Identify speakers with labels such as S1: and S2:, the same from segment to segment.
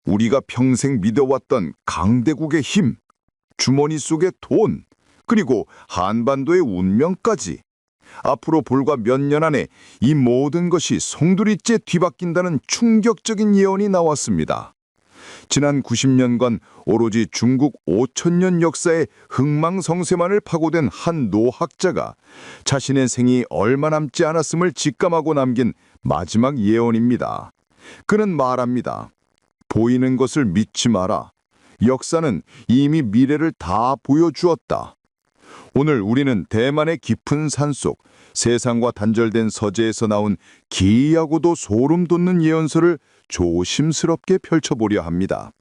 S1: 우리가 평생 믿어왔던 강대국의 힘, 주머니 속의 돈, 그리고 한반도의 운명까지 앞으로 불과 몇 년 안에 이 모든 것이 송두리째 뒤바뀐다는 충격적인 예언이 나왔습니다. 지난 90년간 오로지 중국 5천년 역사의 흥망성쇠만을 파고든 한 노학자가 자신의 생이 얼마 남지 않았음을 직감하고 남긴 마지막 예언입니다. 그는 말합니다. 보이는 것을 믿지 마라. 역사는 이미 미래를 다 보여주었다. 오늘 우리는 대만의 깊은 산속 세상과 단절된 서재에서 나온 기이하고도 소름 돋는 예언서를 조심스럽게 펼쳐보려 합니다.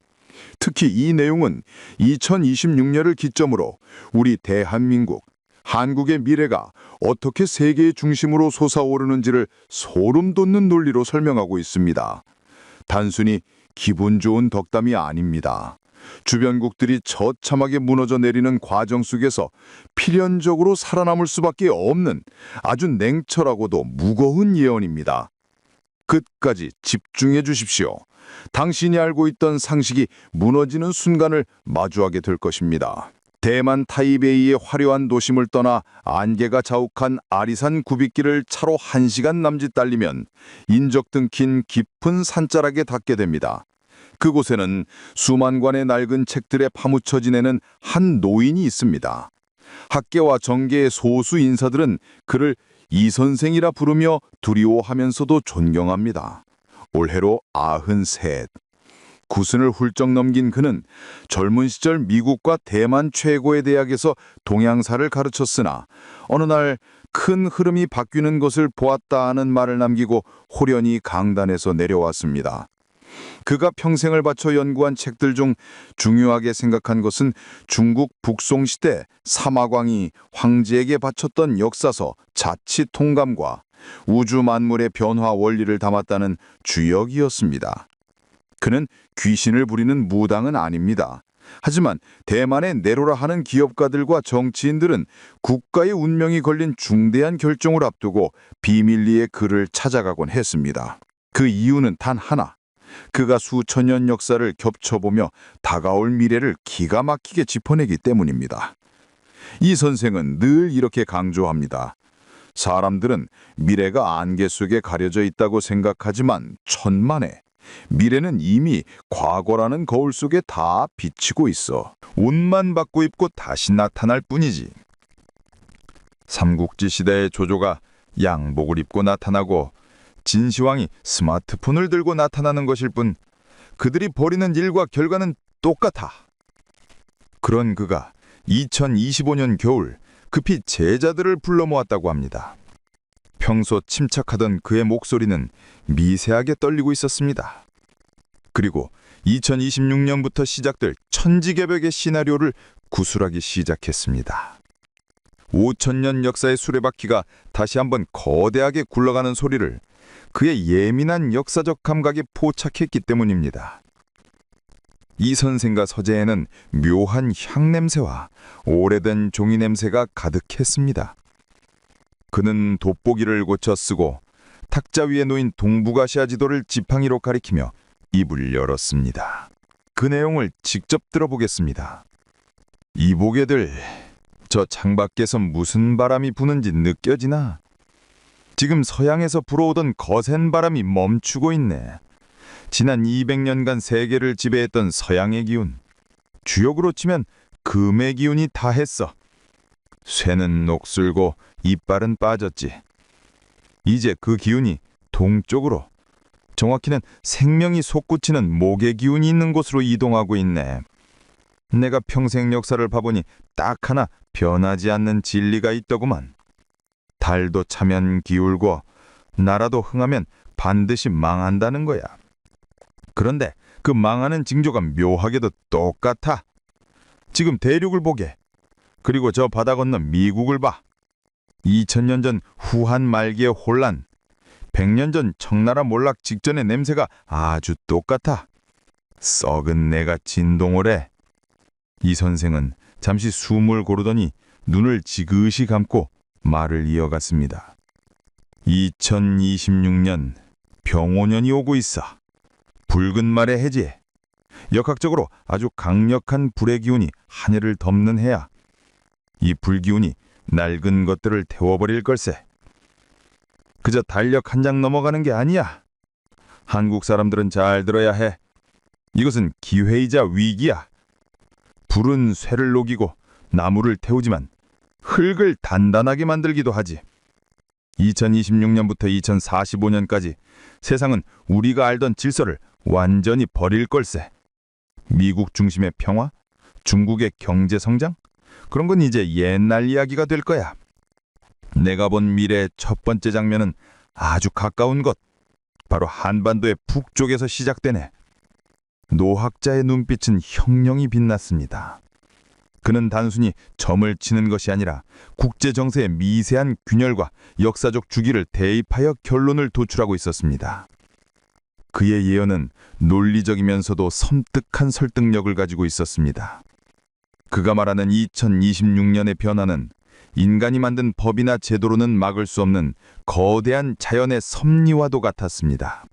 S1: 특히 이 내용은 2026년을 기점으로 우리 대한민국, 한국의 미래가 어떻게 세계의 중심으로 솟아오르는지를 소름 돋는 논리로 설명하고 있습니다. 단순히 기분 좋은 덕담이 아닙니다. 주변국들이 처참하게 무너져 내리는 과정 속에서 필연적으로 살아남을 수밖에 없는 아주 냉철하고도 무거운 예언입니다. 끝까지 집중해 주십시오. 당신이 알고 있던 상식이 무너지는 순간을 마주하게 될 것입니다. 대만 타이베이의 화려한 도심을 떠나 안개가 자욱한 아리산 굽이길을 차로 1시간 남짓 달리면 인적등 긴 깊은 산자락에 닿게 됩니다. 그곳에는 수만 관의 낡은 책들에 파묻혀 지내는 한 노인이 있습니다. 학계와 정계의 소수 인사들은 그를 이 선생이라 부르며 두려워하면서도 존경합니다. 올해로 93. 구순을 훌쩍 넘긴 그는 젊은 시절 미국과 대만 최고의 대학에서 동양사를 가르쳤으나 어느 날 큰 흐름이 바뀌는 것을 보았다는 말을 남기고 호련히 강단에서 내려왔습니다. 그가 평생을 바쳐 연구한 책들 중 중요하게 생각한 것은 중국 북송시대 사마광이 황제에게 바쳤던 역사서 자치통감과 우주 만물의 변화 원리를 담았다는 주역이었습니다. 그는 귀신을 부리는 무당은 아닙니다. 하지만 대만의 내로라 하는 기업가들과 정치인들은 국가의 운명이 걸린 중대한 결정을 앞두고 비밀리에 그를 찾아가곤 했습니다. 그 이유는 단 하나. 그가 수천 년 역사를 겹쳐보며 다가올 미래를 기가 막히게 짚어내기 때문입니다. 이 선생은 늘 이렇게 강조합니다. 사람들은 미래가 안개 속에 가려져 있다고 생각하지만 천만에 미래는 이미 과거라는 거울 속에 다 비치고 있어. 옷만 바꿔 입고 다시 나타날 뿐이지. 삼국지 시대의 조조가 양복을 입고 나타나고 진시황이 스마트폰을 들고 나타나는 것일 뿐 그들이 벌이는 일과 결과는 똑같아. 그런 그가 2025년 겨울 급히 제자들을 불러 모았다고 합니다. 평소 침착하던 그의 목소리는 미세하게 떨리고 있었습니다. 그리고 2026년부터 시작될 천지개벽의 시나리오를 구술하기 시작했습니다. 5천년 역사의 수레바퀴가 다시 한번 거대하게 굴러가는 소리를 그의 예민한 역사적 감각에 포착했기 때문입니다. 이 선생과 서재에는 묘한 향냄새와 오래된 종이 냄새가 가득했습니다. 그는 돋보기를 고쳐 쓰고 탁자 위에 놓인 동북아시아 지도를 지팡이로 가리키며 입을 열었습니다. 그 내용을 직접 들어보겠습니다. 이보게들, 저 창밖에서 무슨 바람이 부는지 느껴지나? 지금 서양에서 불어오던 거센 바람이 멈추고 있네. 지난 200년간 세계를 지배했던 서양의 기운, 주역으로 치면 금의 기운이 다했어. 쇠는 녹슬고 이빨은 빠졌지. 이제 그 기운이 동쪽으로, 정확히는 생명이 솟구치는 목의 기운이 있는 곳으로 이동하고 있네. 내가 평생 역사를 봐보니 딱 하나 변하지 않는 진리가 있더구만. 달도 차면 기울고 나라도 흥하면 반드시 망한다는 거야. 그런데 그 망하는 징조가 묘하게도 똑같아. 지금 대륙을 보게. 그리고 저 바다 건너 미국을 봐. 2000년 전 후한 말기의 혼란, 100년 전 청나라 몰락 직전의 냄새가 아주 똑같아. 썩은 내가 진동을 해. 이 선생은 잠시 숨을 고르더니 눈을 지그시 감고 말을 이어갔습니다. 2026년 병오년이 오고 있어. 붉은 말의 해지,
S2: 역학적으로 아주 강력한 불의 기운이 하늘을 덮는 해야 이 불기운이 낡은 것들을 태워버릴 걸세. 그저 달력 한 장 넘어가는 게 아니야. 한국 사람들은 잘 들어야 해. 이것은 기회이자 위기야. 불은 쇠를 녹이고 나무를 태우지만 흙을 단단하게 만들기도 하지. 2026년부터 2045년까지 세상은 우리가 알던 질서를 완전히 버릴 걸세. 미국 중심의 평화, 중국의 경제 성장, 그런 건 이제 옛날 이야기가 될 거야. 내가 본 미래의 첫 번째 장면은 아주 가까운 것, 바로 한반도의 북쪽에서 시작되네. 노학자의 눈빛은 형령이 빛났습니다. 그는 단순히 점을 치는 것이 아니라 국제 정세의 미세한 균열과 역사적 주기를 대입하여 결론을 도출하고 있었습니다. 그의 예언은 논리적이면서도 섬뜩한 설득력을 가지고 있었습니다. 그가 말하는 2026년의 변화는 인간이 만든 법이나 제도로는 막을 수 없는 거대한 자연의 섭리와도 같았습니다.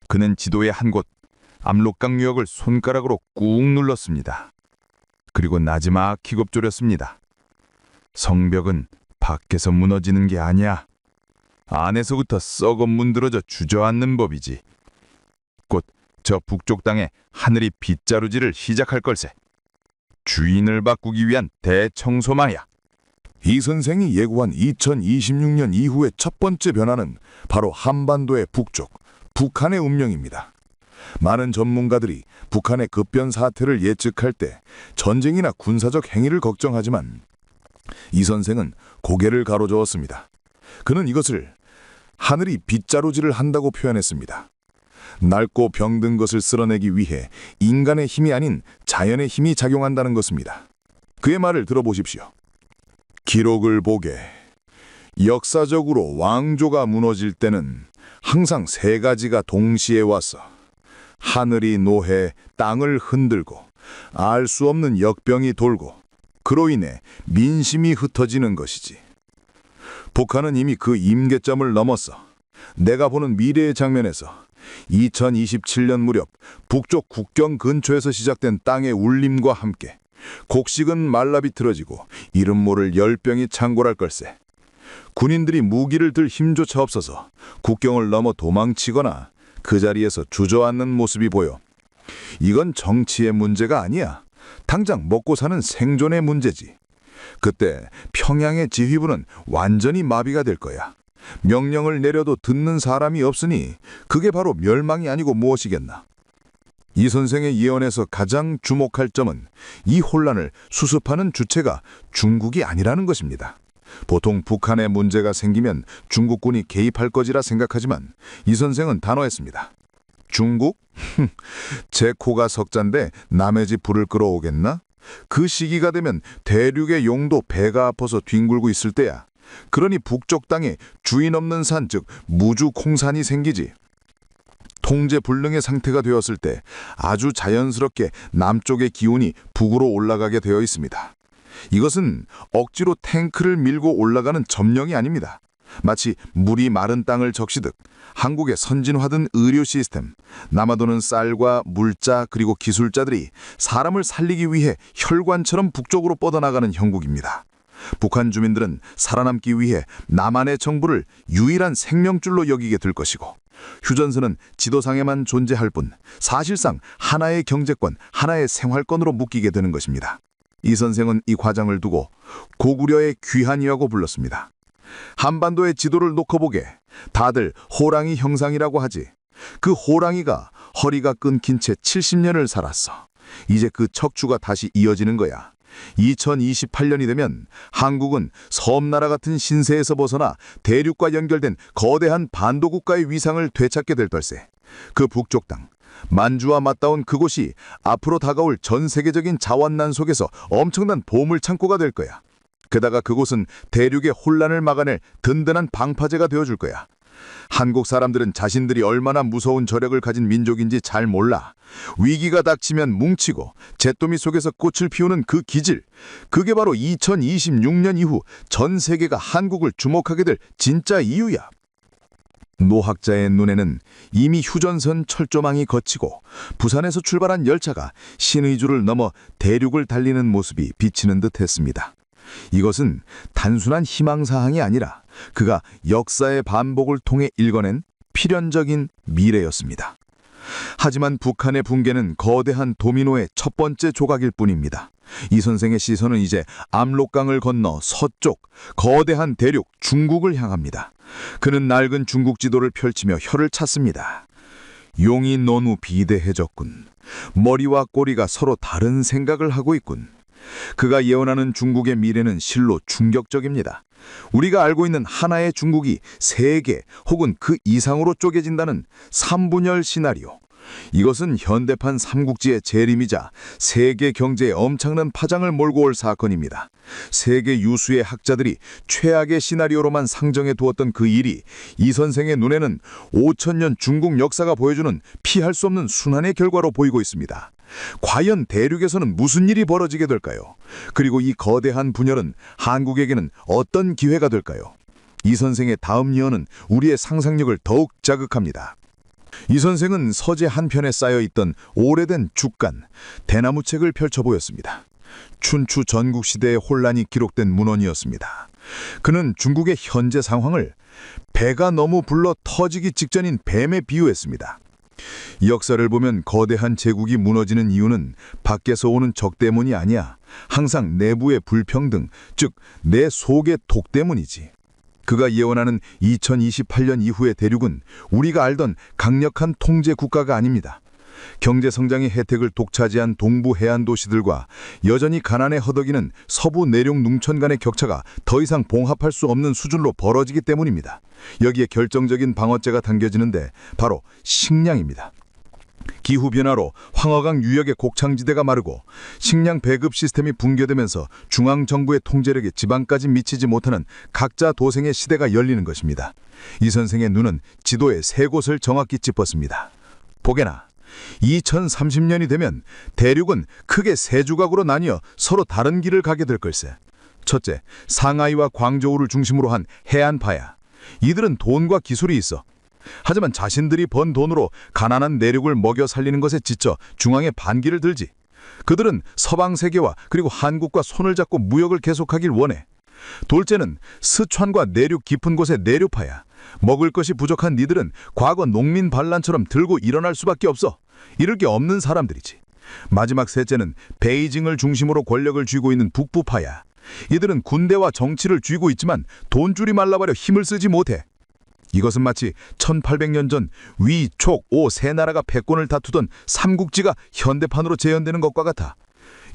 S2: 그는 지도의 한 곳, 압록강 유역을 손가락으로 꾹 눌렀습니다. 그리고 나지막히 곱조렸습니다. 성벽은 밖에서 무너지는 게 아니야. 안에서부터 썩어 문드러져 주저앉는 법이지. 곧 저 북쪽 땅에 하늘이 빗자루질을 시작할 걸세. 주인을 바꾸기 위한 대청소망이야.
S1: 이 선생이 예고한 2026년 이후의 첫 번째 변화는 바로 한반도의 북쪽, 북한의 운명입니다. 많은 전문가들이 북한의 급변 사태를 예측할 때 전쟁이나 군사적 행위를 걱정하지만 이 선생은 고개를 가로저었습니다. 그는 이것을 하늘이 빗자루질을 한다고 표현했습니다. 낡고 병든 것을 쓸어내기 위해 인간의 힘이 아닌 자연의 힘이 작용한다는 것입니다. 그의 말을 들어보십시오. 기록을 보게. 역사적으로 왕조가 무너질 때는 항상 세 가지가 동시에 왔어. 하늘이 노해 땅을 흔들고 알 수 없는 역병이 돌고 그로 인해 민심이 흩어지는 것이지. 북한은 이미 그 임계점을 넘었어. 내가 보는 미래의 장면에서 2027년 무렵 북쪽 국경 근처에서 시작된 땅의 울림과 함께 곡식은 말라 비틀어지고 이름 모를 열병이 창궐할 걸세. 군인들이 무기를 들 힘조차 없어서 국경을 넘어 도망치거나 그 자리에서 주저앉는 모습이 보여. 이건 정치의 문제가 아니야. 당장 먹고 사는 생존의 문제지. 그때 평양의 지휘부는 완전히 마비가 될 거야. 명령을 내려도 듣는 사람이 없으니 그게 바로 멸망이 아니고 무엇이겠나. 이 선생의 예언에서 가장 주목할 점은 이 혼란을 수습하는 주체가 중국이 아니라는 것입니다. 보통 북한에 문제가 생기면 중국군이 개입할 것이라 생각하지만 이 선생은 단호했습니다. 중국? 제 코가 석잔데 남의 집 불을 끌어오겠나? 그 시기가 되면 대륙의 용도 배가 아파서 뒹굴고 있을 때야. 그러니 북쪽 땅에 주인 없는 산, 즉 무주콩산이 생기지. 통제불능의 상태가 되었을 때 아주 자연스럽게 남쪽의 기운이 북으로 올라가게 되어 있습니다. 이것은 억지로 탱크를 밀고 올라가는 점령이 아닙니다. 마치 물이 마른 땅을 적시듯 한국의 선진화된 의료 시스템, 남아도는 쌀과 물자 그리고 기술자들이 사람을 살리기 위해 혈관처럼 북쪽으로 뻗어나가는 형국입니다. 북한 주민들은 살아남기 위해 남한의 정부를 유일한 생명줄로 여기게 될 것이고 휴전선은 지도상에만 존재할 뿐 사실상 하나의 경제권, 하나의 생활권으로 묶이게 되는 것입니다. 이 선생은 이 과정을 두고 고구려의 귀한이라고 불렀습니다. 한반도의 지도를 놓고 보게 다들 호랑이 형상이라고 하지. 그 호랑이가 허리가 끊긴 채 70년을 살았어. 이제 그 척추가 다시 이어지는 거야. 2028년이 되면 한국은 섬나라 같은 신세에서 벗어나 대륙과 연결된 거대한 반도국가의 위상을 되찾게 될 걸세. 그 북쪽 땅, 만주와 맞닿은 그곳이 앞으로 다가올 전 세계적인 자원난 속에서 엄청난 보물창고가 될 거야. 게다가 그곳은 대륙의 혼란을 막아낼 든든한 방파제가 되어줄 거야. 한국 사람들은 자신들이 얼마나 무서운 저력을 가진 민족인지 잘 몰라. 위기가 닥치면 뭉치고 잿더미 속에서 꽃을 피우는 그 기질, 그게 바로 2026년 이후 전 세계가 한국을 주목하게 될 진짜 이유야. 노학자의 눈에는 이미 휴전선 철조망이 걷히고 부산에서 출발한 열차가 신의주를 넘어 대륙을 달리는 모습이 비치는 듯했습니다. 이것은 단순한 희망사항이 아니라 그가 역사의 반복을 통해 읽어낸 필연적인 미래였습니다. 하지만 북한의 붕괴는 거대한 도미노의 첫 번째 조각일 뿐입니다. 이 선생의 시선은 이제 압록강을 건너 서쪽 거대한 대륙 중국을 향합니다. 그는 낡은 중국 지도를 펼치며 혀를 찼습니다. 용이 논후 비대해졌군. 머리와 꼬리가 서로 다른 생각을 하고 있군. 그가 예언하는 중국의 미래는 실로 충격적입니다. 우리가 알고 있는 하나의 중국이 세 개 혹은 그 이상으로 쪼개진다는 삼분열 시나리오. 이것은 현대판 삼국지의 재림이자 세계 경제에 엄청난 파장을 몰고 올 사건입니다. 세계 유수의 학자들이 최악의 시나리오로만 상정해 두었던 그 일이 이 선생의 눈에는 5천년 중국 역사가 보여주는 피할 수 없는 순환의 결과로 보이고 있습니다. 과연 대륙에서는 무슨 일이 벌어지게 될까요? 그리고 이 거대한 분열은 한국에게는 어떤 기회가 될까요? 이 선생의 다음 예언은 우리의 상상력을 더욱 자극합니다. 이 선생은 서재 한편에 쌓여있던 오래된 죽간, 대나무책을 펼쳐 보였습니다. 춘추 전국시대의 혼란이 기록된 문헌이었습니다. 그는 중국의 현재 상황을 배가 너무 불러 터지기 직전인 뱀에 비유했습니다. 역사를 보면 거대한 제국이 무너지는 이유는 밖에서 오는 적 때문이 아니야. 항상 내부의 불평등, 즉 내 속의 독 때문이지. 그가 예언하는 2028년 이후의 대륙은 우리가 알던 강력한 통제 국가가 아닙니다. 경제 성장의 혜택을 독차지한 동부 해안 도시들과 여전히 가난에 허덕이는 서부 내륙 농촌 간의 격차가 더 이상 봉합할 수 없는 수준으로 벌어지기 때문입니다. 여기에 결정적인 방어제가 당겨지는데 바로 식량입니다. 기후변화로 황허강 유역의 곡창지대가 마르고 식량 배급 시스템이 붕괴되면서 중앙정부의 통제력이 지방까지 미치지 못하는 각자 도생의 시대가 열리는 것입니다. 이 선생의 눈은 지도의 세 곳을 정확히 짚었습니다. 보게나 2030년이 되면 대륙은 크게 세 조각으로 나뉘어 서로 다른 길을 가게 될 걸세. 첫째, 상하이와 광저우를 중심으로 한 해안파야. 이들은 돈과 기술이 있어. 하지만 자신들이 번 돈으로 가난한 내륙을 먹여 살리는 것에 지쳐 중앙에 반기를 들지. 그들은 서방 세계와 그리고 한국과 손을 잡고 무역을 계속하길 원해. 둘째는 스촨과 내륙 깊은 곳의 내류파야. 먹을 것이 부족한 니들은 과거 농민 반란처럼 들고 일어날 수밖에 없어. 이럴 게 없는 사람들이지. 마지막 셋째는 베이징을 중심으로 권력을 쥐고 있는 북부파야. 이들은 군대와 정치를 쥐고 있지만 돈줄이 말라버려 힘을 쓰지 못해. 이것은 마치 1800년 전 위, 촉, 오 세 나라가 패권을 다투던 삼국지가 현대판으로 재현되는 것과 같아.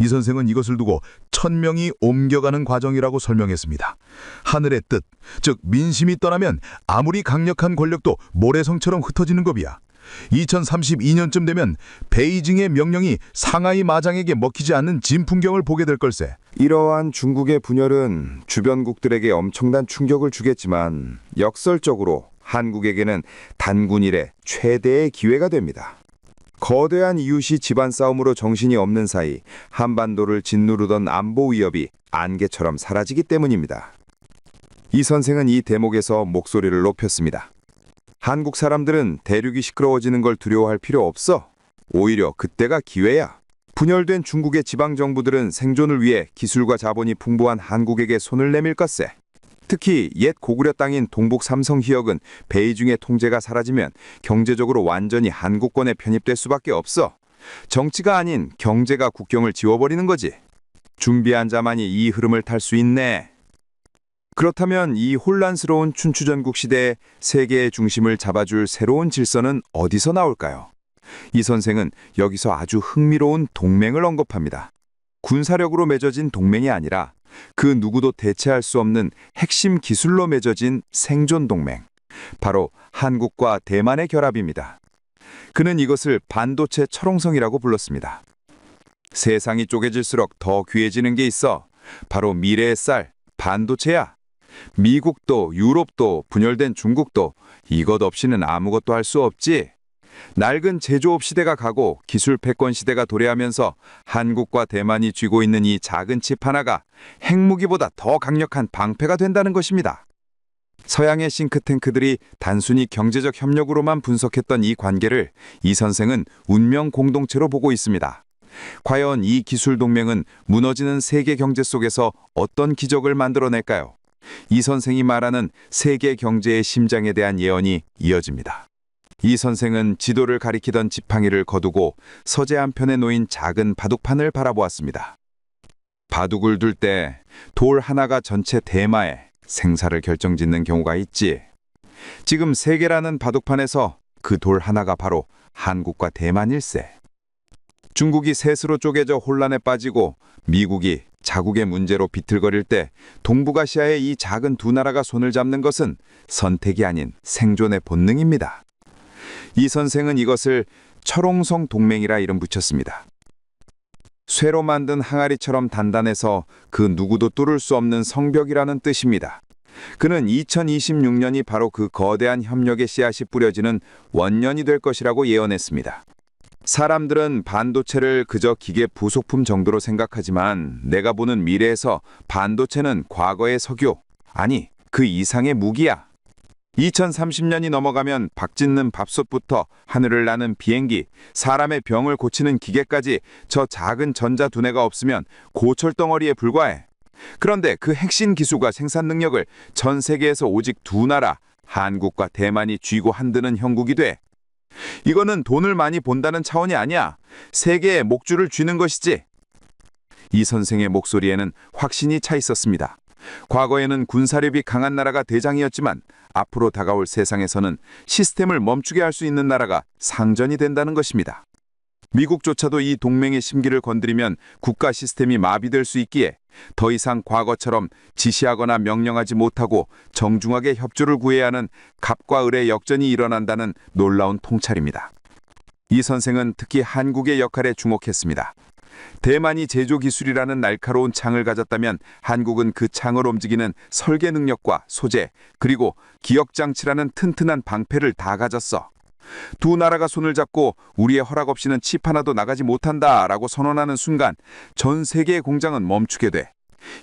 S1: 이 선생은 이것을 두고 천명이 옮겨가는 과정이라고 설명했습니다. 하늘의 뜻, 즉 민심이 떠나면 아무리 강력한 권력도 모래성처럼 흩어지는 법이야. 2032년쯤 되면 베이징의 명령이 상하이 마장에게 먹히지 않는 진풍경을 보게 될 걸세.
S3: 이러한 중국의 분열은 주변국들에게 엄청난 충격을 주겠지만 역설적으로 한국에게는 단군 이래 최대의 기회가 됩니다. 거대한 이웃이 집안 싸움으로 정신이 없는 사이 한반도를 짓누르던 안보 위협이 안개처럼 사라지기 때문입니다. 이 선생은 이 대목에서 목소리를 높였습니다. 한국 사람들은 대륙이 시끄러워지는 걸 두려워할 필요 없어. 오히려 그때가 기회야. 분열된 중국의 지방정부들은 생존을 위해 기술과 자본이 풍부한 한국에게 손을 내밀 것세. 특히 옛 고구려 땅인 동북 삼성 희역은 베이징의 통제가 사라지면 경제적으로 완전히 한국권에 편입될 수밖에 없어. 정치가 아닌 경제가 국경을 지워버리는 거지. 준비한 자만이 이 흐름을 탈 수 있네. 그렇다면 이 혼란스러운 춘추전국 시대의 세계의 중심을 잡아줄 새로운 질서는 어디서 나올까요? 이 선생은 여기서 아주 흥미로운 동맹을 언급합니다. 군사력으로 맺어진 동맹이 아니라 그 누구도 대체할 수 없는 핵심 기술로 맺어진 생존 동맹. 바로 한국과 대만의 결합입니다. 그는 이것을 반도체 철옹성이라고 불렀습니다. 세상이 쪼개질수록 더 귀해지는 게 있어. 바로 미래의 쌀, 반도체야. 미국도 유럽도 분열된 중국도 이것 없이는 아무것도 할 수 없지. 낡은 제조업 시대가 가고 기술 패권 시대가 도래하면서 한국과 대만이 쥐고 있는 이 작은 칩 하나가 핵무기보다 더 강력한 방패가 된다는 것입니다. 서양의 싱크탱크들이 단순히 경제적 협력으로만 분석했던 이 관계를 이 선생은 운명 공동체로 보고 있습니다. 과연 이 기술 동맹은 무너지는 세계 경제 속에서 어떤 기적을 만들어낼까요? 이 선생이 말하는 세계 경제의 심장에 대한 예언이 이어집니다. 이 선생은 지도를 가리키던 지팡이를 거두고 서재 한편에 놓인 작은 바둑판을 바라보았습니다. 바둑을 둘 때 돌 하나가 전체 대마의 생사를 결정짓는 경우가 있지. 지금 세계라는 바둑판에서 그 돌 하나가 바로 한국과 대만일세. 중국이 셋으로 쪼개져 혼란에 빠지고 미국이 자국의 문제로 비틀거릴 때 동북아시아의 이 작은 두 나라가 손을 잡는 것은 선택이 아닌 생존의 본능입니다. 이 선생은 이것을 철옹성 동맹이라 이름 붙였습니다. 쇠로 만든 항아리처럼 단단해서 그 누구도 뚫을 수 없는 성벽이라는 뜻입니다. 그는 2026년이 바로 그 거대한 협력의 씨앗이 뿌려지는 원년이 될 것이라고 예언했습니다. 사람들은 반도체를 그저 기계 부속품 정도로 생각하지만 내가 보는 미래에서 반도체는 과거의 석유, 아니 그 이상의 무기야. 2030년이 넘어가면 박 짓는 밥솥부터 하늘을 나는 비행기, 사람의 병을 고치는 기계까지 저 작은 전자 두뇌가 없으면 고철덩어리에 불과해. 그런데 그 핵심 기술과 생산 능력을 전 세계에서 오직 두 나라, 한국과 대만이 쥐고 흔드는 형국이 돼. 이거는 돈을 많이 본다는 차원이 아니야. 세계의 목줄을 쥐는 것이지. 이 선생의 목소리에는 확신이 차 있었습니다. 과거에는 군사력이 강한 나라가 대장이었지만 앞으로 다가올 세상에서는 시스템을 멈추게 할 수 있는 나라가 상전이 된다는 것입니다. 미국조차도 이 동맹의 심기를 건드리면 국가 시스템이 마비될 수 있기에 더 이상 과거처럼 지시하거나 명령하지 못하고 정중하게 협조를 구해야 하는 갑과 을의 역전이 일어난다는 놀라운 통찰입니다. 이 선생은 특히 한국의 역할에 주목했습니다. 대만이 제조 기술이라는 날카로운 창을 가졌다면 한국은 그 창을 움직이는 설계 능력과 소재, 그리고 기억장치라는 튼튼한 방패를 다 가졌어. 두 나라가 손을 잡고 우리의 허락 없이는 칩 하나도 나가지 못한다라고 선언하는 순간 전 세계의 공장은 멈추게 돼.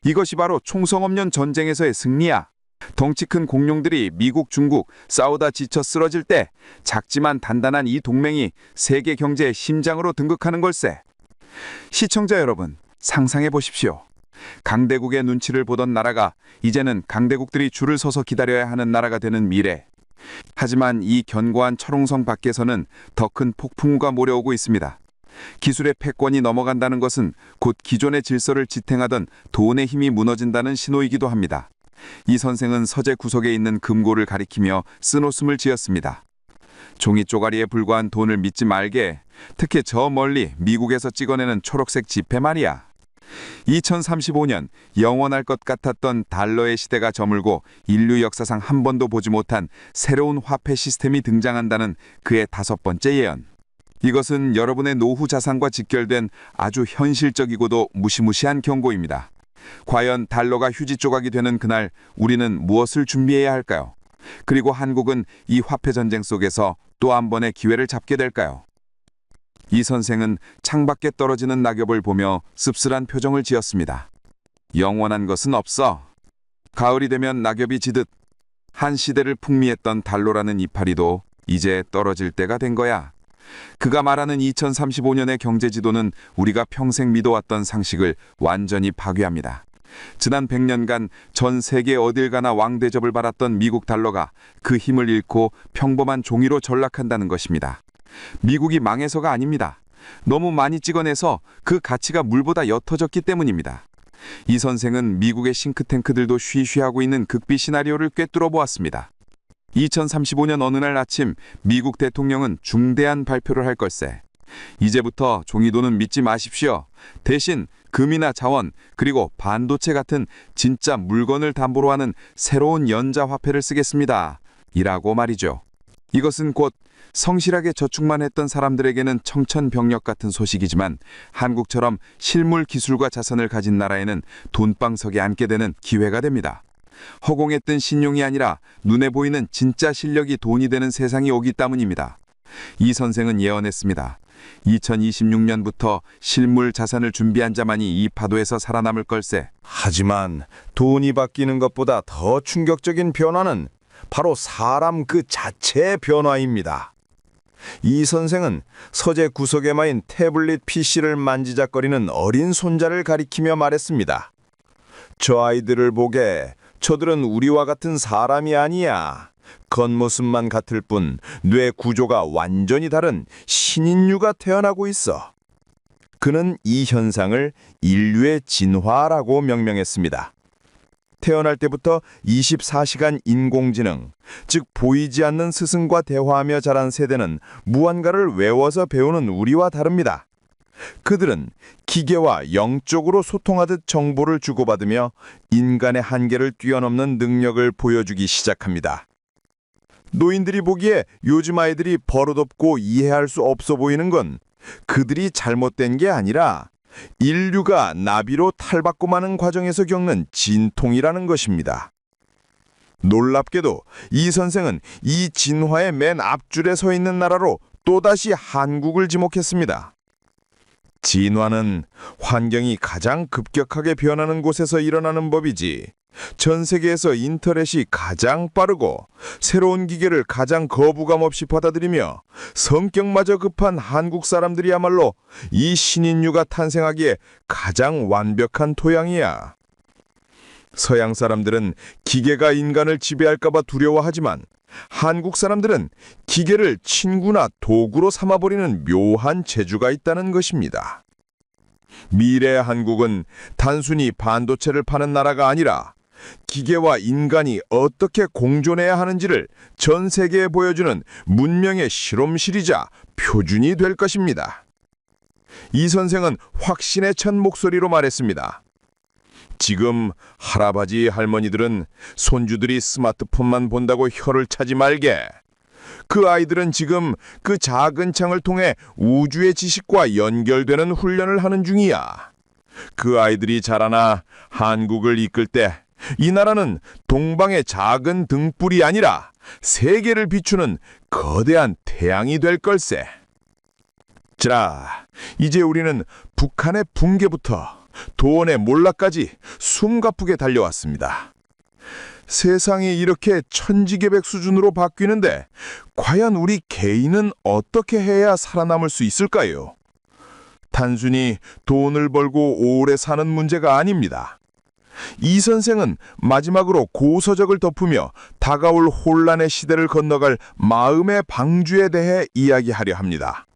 S3: 이것이 바로 총성 없는 전쟁에서의 승리야. 덩치 큰 공룡들이 미국, 중국 싸우다 지쳐 쓰러질 때 작지만 단단한 이 동맹이 세계 경제의 심장으로 등극하는 걸세. 시청자 여러분, 상상해 보십시오. 강대국의 눈치를 보던 나라가 이제는 강대국들이 줄을 서서 기다려야 하는 나라가 되는 미래. 하지만 이 견고한 철옹성 밖에서는 더 큰 폭풍우가 몰려오고 있습니다. 기술의 패권이 넘어간다는 것은 곧 기존의 질서를 지탱하던 돈의 힘이 무너진다는 신호이기도 합니다. 이 선생은 서재 구석에 있는 금고를 가리키며 쓴웃음을 지었습니다. 종이 쪼가리에 불과한 돈을 믿지 말게. 특히 저 멀리 미국에서 찍어내는 초록색 지폐 말이야. 2035년 영원할 것 같았던 달러의 시대가 저물고 인류 역사상 한 번도 보지 못한 새로운 화폐 시스템이 등장한다는 그의 5번째 예언. 이것은 여러분의 노후 자산과 직결된 아주 현실적이고도 무시무시한 경고입니다. 과연 달러가 휴지 조각이 되는 그날 우리는 무엇을 준비해야 할까요? 그리고 한국은 이 화폐 전쟁 속에서 또 한 번의 기회를 잡게 될까요? 이 선생은 창밖에 떨어지는 낙엽을 보며 씁쓸한 표정을 지었습니다. 영원한 것은 없어. 가을이 되면 낙엽이 지듯 한 시대를 풍미했던 달러라는 이파리도 이제 떨어질 때가 된 거야. 그가 말하는 2035년의 경제지도는 우리가 평생 믿어왔던 상식을 완전히 파괴합니다. 지난 100년간 전 세계 어딜 가나 왕대접을 받았던 미국 달러가 그 힘을 잃고 평범한 종이로 전락한다는 것입니다. 미국이 망해서가 아닙니다. 너무 많이 찍어내서 그 가치가 물보다 옅어졌기 때문입니다. 이 선생은 미국의 싱크탱크들도 쉬쉬하고 있는 극비 시나리오를 꿰뚫어 보았습니다. 2035년 어느 날 아침 미국 대통령은 중대한 발표를 할 걸세. 이제부터 종이돈은 믿지 마십시오. 대신 금이나 자원, 그리고 반도체 같은 진짜 물건을 담보로 하는 새로운 연자화폐를 쓰겠습니다. 이라고 말이죠. 이것은 곧 성실하게 저축만 했던 사람들에게는 청천벽력 같은 소식이지만 한국처럼 실물 기술과 자산을 가진 나라에는 돈방석에 앉게 되는 기회가 됩니다. 허공에 뜬 신용이 아니라 눈에 보이는 진짜 실력이 돈이 되는 세상이 오기 때문입니다. 이 선생은 예언했습니다.
S4: 2026년부터 실물 자산을 준비한 자만이 이 파도에서 살아남을 걸세.
S3: 하지만 돈이 바뀌는 것보다 더 충격적인 변화는 바로 사람 그 자체의 변화입니다. 이 선생은 서재 구석에 마인 태블릿 PC를 만지작거리는 어린 손자를 가리키며 말했습니다. 저 아이들을 보게, 저들은 우리와 같은 사람이 아니야. 겉모습만 같을 뿐 뇌 구조가 완전히 다른 신인류가 태어나고 있어. 그는 이 현상을 인류의 진화라고 명명했습니다. 태어날 때부터 24시간 인공지능, 즉 보이지 않는 스승과 대화하며 자란 세대는 무언가를 외워서 배우는 우리와 다릅니다. 그들은 기계와 영적으로 소통하듯 정보를 주고받으며 인간의 한계를 뛰어넘는 능력을 보여주기 시작합니다. 노인들이 보기에 요즘 아이들이 버릇없고 이해할 수 없어 보이는 건 그들이 잘못된 게 아니라 인류가 나비로 탈바꿈 하는 과정에서 겪는 진통이라는 것입니다. 놀랍게도 이 선생은 이 진화의 맨 앞줄에 서 있는 나라로 또다시 한국을 지목했습니다. 진화는 환경이 가장 급격하게 변하는 곳에서 일어나는 법이지, 전 세계에서 인터넷이 가장 빠르고 새로운 기계를 가장 거부감 없이 받아들이며 성격마저 급한 한국 사람들이야말로 이 신인류가 탄생하기에 가장 완벽한 토양이야. 서양 사람들은 기계가 인간을 지배할까봐 두려워하지만 한국 사람들은 기계를 친구나 도구로 삼아버리는 묘한 재주가 있다는 것입니다. 미래의 한국은 단순히 반도체를 파는 나라가 아니라 기계와 인간이 어떻게 공존해야 하는지를 전 세계에 보여주는 문명의 실험실이자 표준이 될 것입니다. 이 선생은 확신에 찬 목소리로 말했습니다. 지금 할아버지 할머니들은 손주들이 스마트폰만 본다고 혀를 차지 말게. 그 아이들은 지금 그 작은 창을 통해 우주의 지식과 연결되는 훈련을 하는 중이야. 그 아이들이 자라나 한국을 이끌 때 이 나라는 동방의 작은 등불이 아니라 세계를 비추는 거대한 태양이 될 걸세. 자, 이제 우리는 북한의 붕괴부터 도원의 몰락까지 숨가쁘게 달려왔습니다. 세상이 이렇게 천지개백 수준으로 바뀌는데 과연 우리 개인은 어떻게 해야 살아남을 수 있을까요? 단순히 돈을 벌고 오래 사는 문제가 아닙니다. 이 선생은 마지막으로 고서적을 덮으며 다가올 혼란의 시대를 건너갈 마음의 방주에 대해 이야기하려 합니다.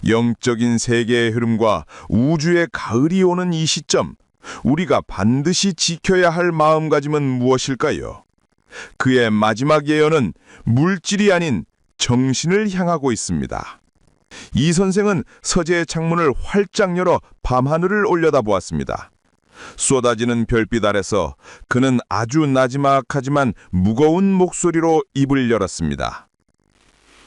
S3: 영적인 세계의 흐름과 우주의 가을이 오는 이 시점, 우리가 반드시 지켜야 할 마음가짐은 무엇일까요? 그의 마지막 예언은 물질이 아닌 정신을 향하고 있습니다. 이 선생은 서재의 창문을 활짝 열어 밤하늘을 올려다보았습니다. 쏟아지는 별빛 아래서 그는 아주 나지막하지만 무거운 목소리로 입을 열었습니다.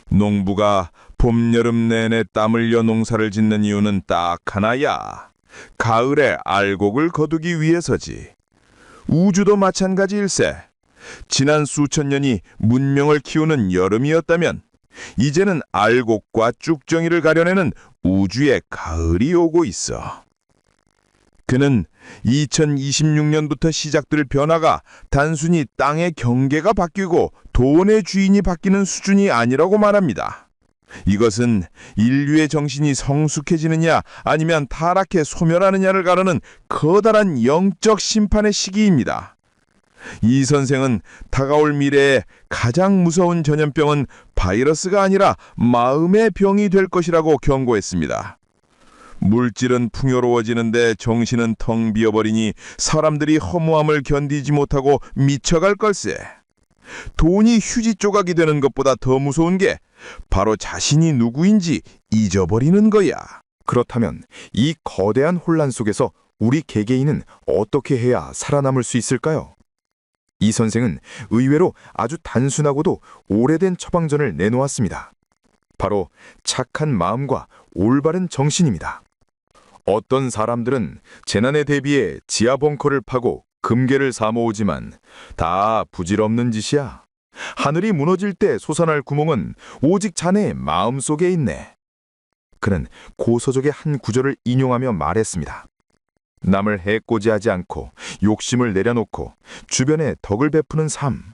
S3: 농부가 봄, 여름 내내 땀 흘려 농사를 짓는 이유는 딱 하나야. 가을에 알곡을 거두기 위해서지. 우주도 마찬가지일세. 지난 수천 년이 문명을 키우는 여름이었다면 이제는 알곡과 쭉정이를 가려내는 우주의 가을이 오고 있어. 그는 2026년부터 시작될 변화가 단순히 땅의 경계가 바뀌고 돈의 주인이 바뀌는 수준이 아니라고 말합니다. 이것은 인류의 정신이 성숙해지느냐 아니면 타락해 소멸하느냐를 가르는 커다란 영적 심판의 시기입니다. 이 선생은 다가올 미래에 가장 무서운 전염병은 바이러스가 아니라 마음의 병이 될 것이라고 경고했습니다. 물질은 풍요로워지는데 정신은 텅 비어버리니 사람들이 허무함을 견디지 못하고 미쳐갈 걸세. 돈이 휴지 조각이 되는 것보다 더 무서운 게 바로 자신이 누구인지 잊어버리는 거야.
S1: 그렇다면 이 거대한 혼란 속에서 우리 개개인은 어떻게 해야 살아남을 수 있을까요? 이 선생은 의외로 아주 단순하고도 오래된 처방전을 내놓았습니다. 바로 착한 마음과 올바른 정신입니다. 어떤 사람들은 재난에 대비해 지하 벙커를 파고 금괴를 사모으지만 다 부질없는 짓이야. 하늘이 무너질 때 솟아날 구멍은 오직 자네의 마음속에 있네.
S3: 그는 고서적의 한 구절을 인용하며 말했습니다. 남을 해코지하지 않고 욕심을 내려놓고 주변에 덕을 베푸는 삶.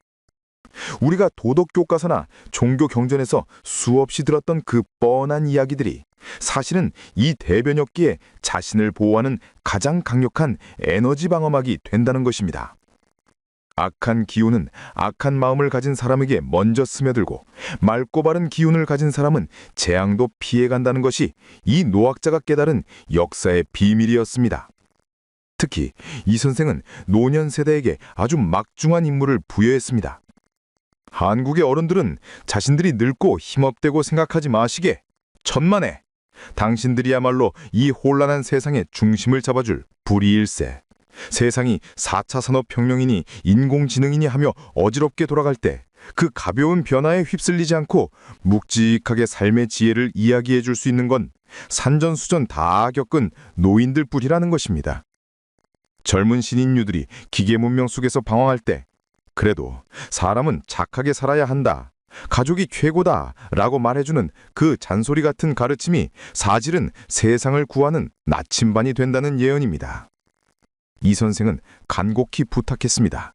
S3: 우리가 도덕 교과서나 종교 경전에서 수없이 들었던 그 뻔한 이야기들이 사실은 이 대변역기에 자신을 보호하는 가장 강력한 에너지 방어막이 된다는 것입니다. 악한 기운은 악한 마음을 가진 사람에게 먼저 스며들고 맑고 바른 기운을 가진 사람은 재앙도 피해간다는 것이 이 노학자가 깨달은 역사의 비밀이었습니다. 특히 이 선생은 노년 세대에게 아주 막중한 임무를 부여했습니다. 한국의 어른들은 자신들이 늙고 힘없다고 생각하지 마시게. 천만에 당신들이야말로 이 혼란한 세상의 중심을 잡아줄 불이일세. 세상이 4차 산업혁명이니 인공지능이니 하며 어지럽게 돌아갈 때 그 가벼운 변화에 휩쓸리지 않고 묵직하게 삶의 지혜를 이야기해 줄 수 있는 건 산전수전 다 겪은 노인들 뿐이라는 것입니다. 젊은 신인류들이 기계 문명 속에서 방황할 때 그래도 사람은 착하게 살아야 한다, 가족이 최고다 라고 말해주는 그 잔소리 같은 가르침이 사실은 세상을 구하는 나침반이 된다는 예언입니다. 이 선생은 간곡히 부탁했습니다.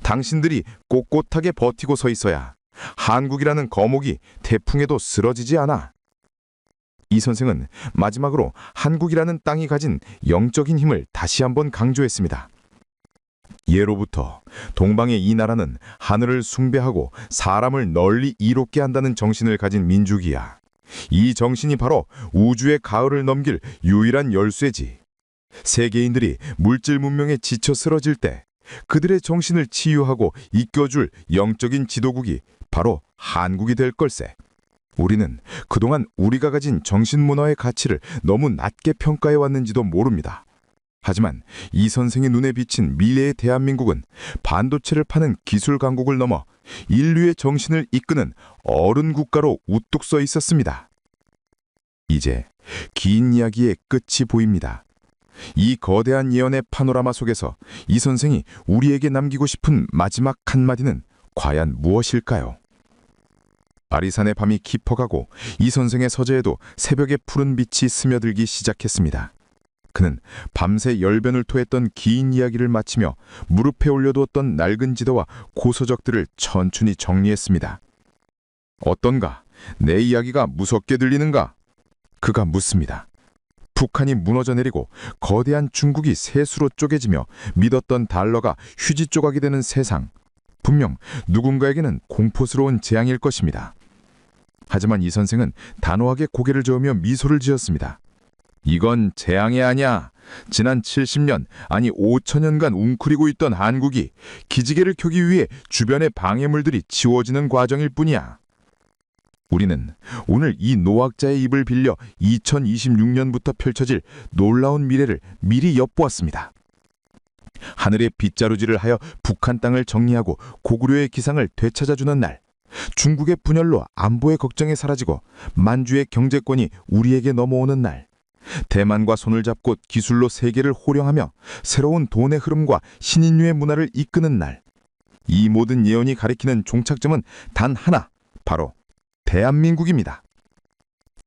S3: 당신들이 꼿꼿하게 버티고 서 있어야 한국이라는 거목이 태풍에도 쓰러지지 않아. 이 선생은 마지막으로 한국이라는 땅이 가진 영적인 힘을 다시 한번 강조했습니다. 예로부터 동방의 이 나라는 하늘을 숭배하고 사람을 널리 이롭게 한다는 정신을 가진 민족이야. 이 정신이 바로 우주의 가을을 넘길 유일한 열쇠지. 세계인들이 물질 문명에 지쳐 쓰러질 때 그들의 정신을 치유하고 이끌어줄 영적인 지도국이 바로 한국이 될 걸세. 우리는 그동안 우리가 가진 정신문화의 가치를 너무 낮게 평가해 왔는지도 모릅니다. 하지만 이 선생의 눈에 비친 미래의 대한민국은 반도체를 파는 기술 강국을 넘어 인류의 정신을 이끄는 어른 국가로 우뚝 서 있었습니다. 이제 긴 이야기의 끝이 보입니다. 이 거대한 예언의 파노라마 속에서 이 선생이 우리에게 남기고 싶은 마지막 한마디는 과연 무엇일까요? 아리산의 밤이 깊어가고 이 선생의 서재에도 새벽의 푸른 빛이 스며들기 시작했습니다. 그는 밤새 열변을 토했던 긴 이야기를 마치며 무릎에 올려두었던 낡은 지도와 고서적들을 천천히 정리했습니다. 어떤가? 내 이야기가 무섭게 들리는가? 그가 묻습니다. 북한이 무너져 내리고 거대한 중국이 셋으로 쪼개지며 믿었던 달러가 휴지 조각이 되는 세상. 분명 누군가에게는 공포스러운 재앙일 것입니다. 하지만 이 선생은 단호하게 고개를 저으며 미소를 지었습니다. 이건 재앙이 아니야. 지난 70년, 아니 5천년간 웅크리고 있던 한국이 기지개를 켜기 위해 주변의 방해물들이 치워지는 과정일 뿐이야. 우리는 오늘 이 노학자의 입을 빌려 2026년부터 펼쳐질 놀라운 미래를 미리 엿보았습니다. 하늘의 빗자루질을 하여 북한 땅을 정리하고 고구려의 기상을 되찾아주는 날, 중국의 분열로 안보의 걱정이 사라지고 만주의 경제권이 우리에게 넘어오는 날, 대만과 손을 잡고 기술로 세계를 호령하며 새로운 돈의 흐름과 신인류의 문화를 이끄는 날, 이 모든 예언이 가리키는 종착점은 단 하나, 바로 대한민국입니다.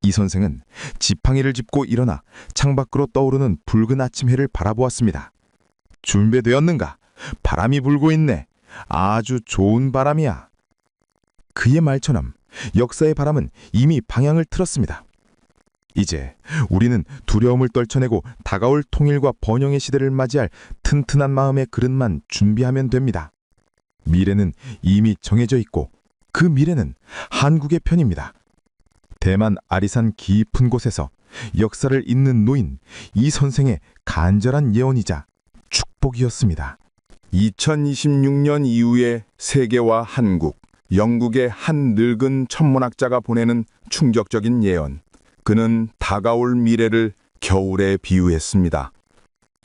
S3: 이 선생은 지팡이를 짚고 일어나 창밖으로 떠오르는 붉은 아침 해를 바라보았습니다. 준비되었는가? 바람이 불고 있네. 아주 좋은 바람이야. 그의 말처럼 역사의 바람은 이미 방향을 틀었습니다. 이제 우리는 두려움을 떨쳐내고 다가올 통일과 번영의 시대를 맞이할 튼튼한 마음의 그릇만 준비하면 됩니다. 미래는 이미 정해져 있고 그 미래는 한국의 편입니다. 대만 아리산 깊은 곳에서 역사를 잇는 노인 이 선생의 간절한 예언이자 축복이었습니다.
S1: 2026년 이후에 세계와 한국, 영국의 한 늙은 천문학자가 보내는 충격적인 예언. 그는 다가올 미래를 겨울에 비유했습니다.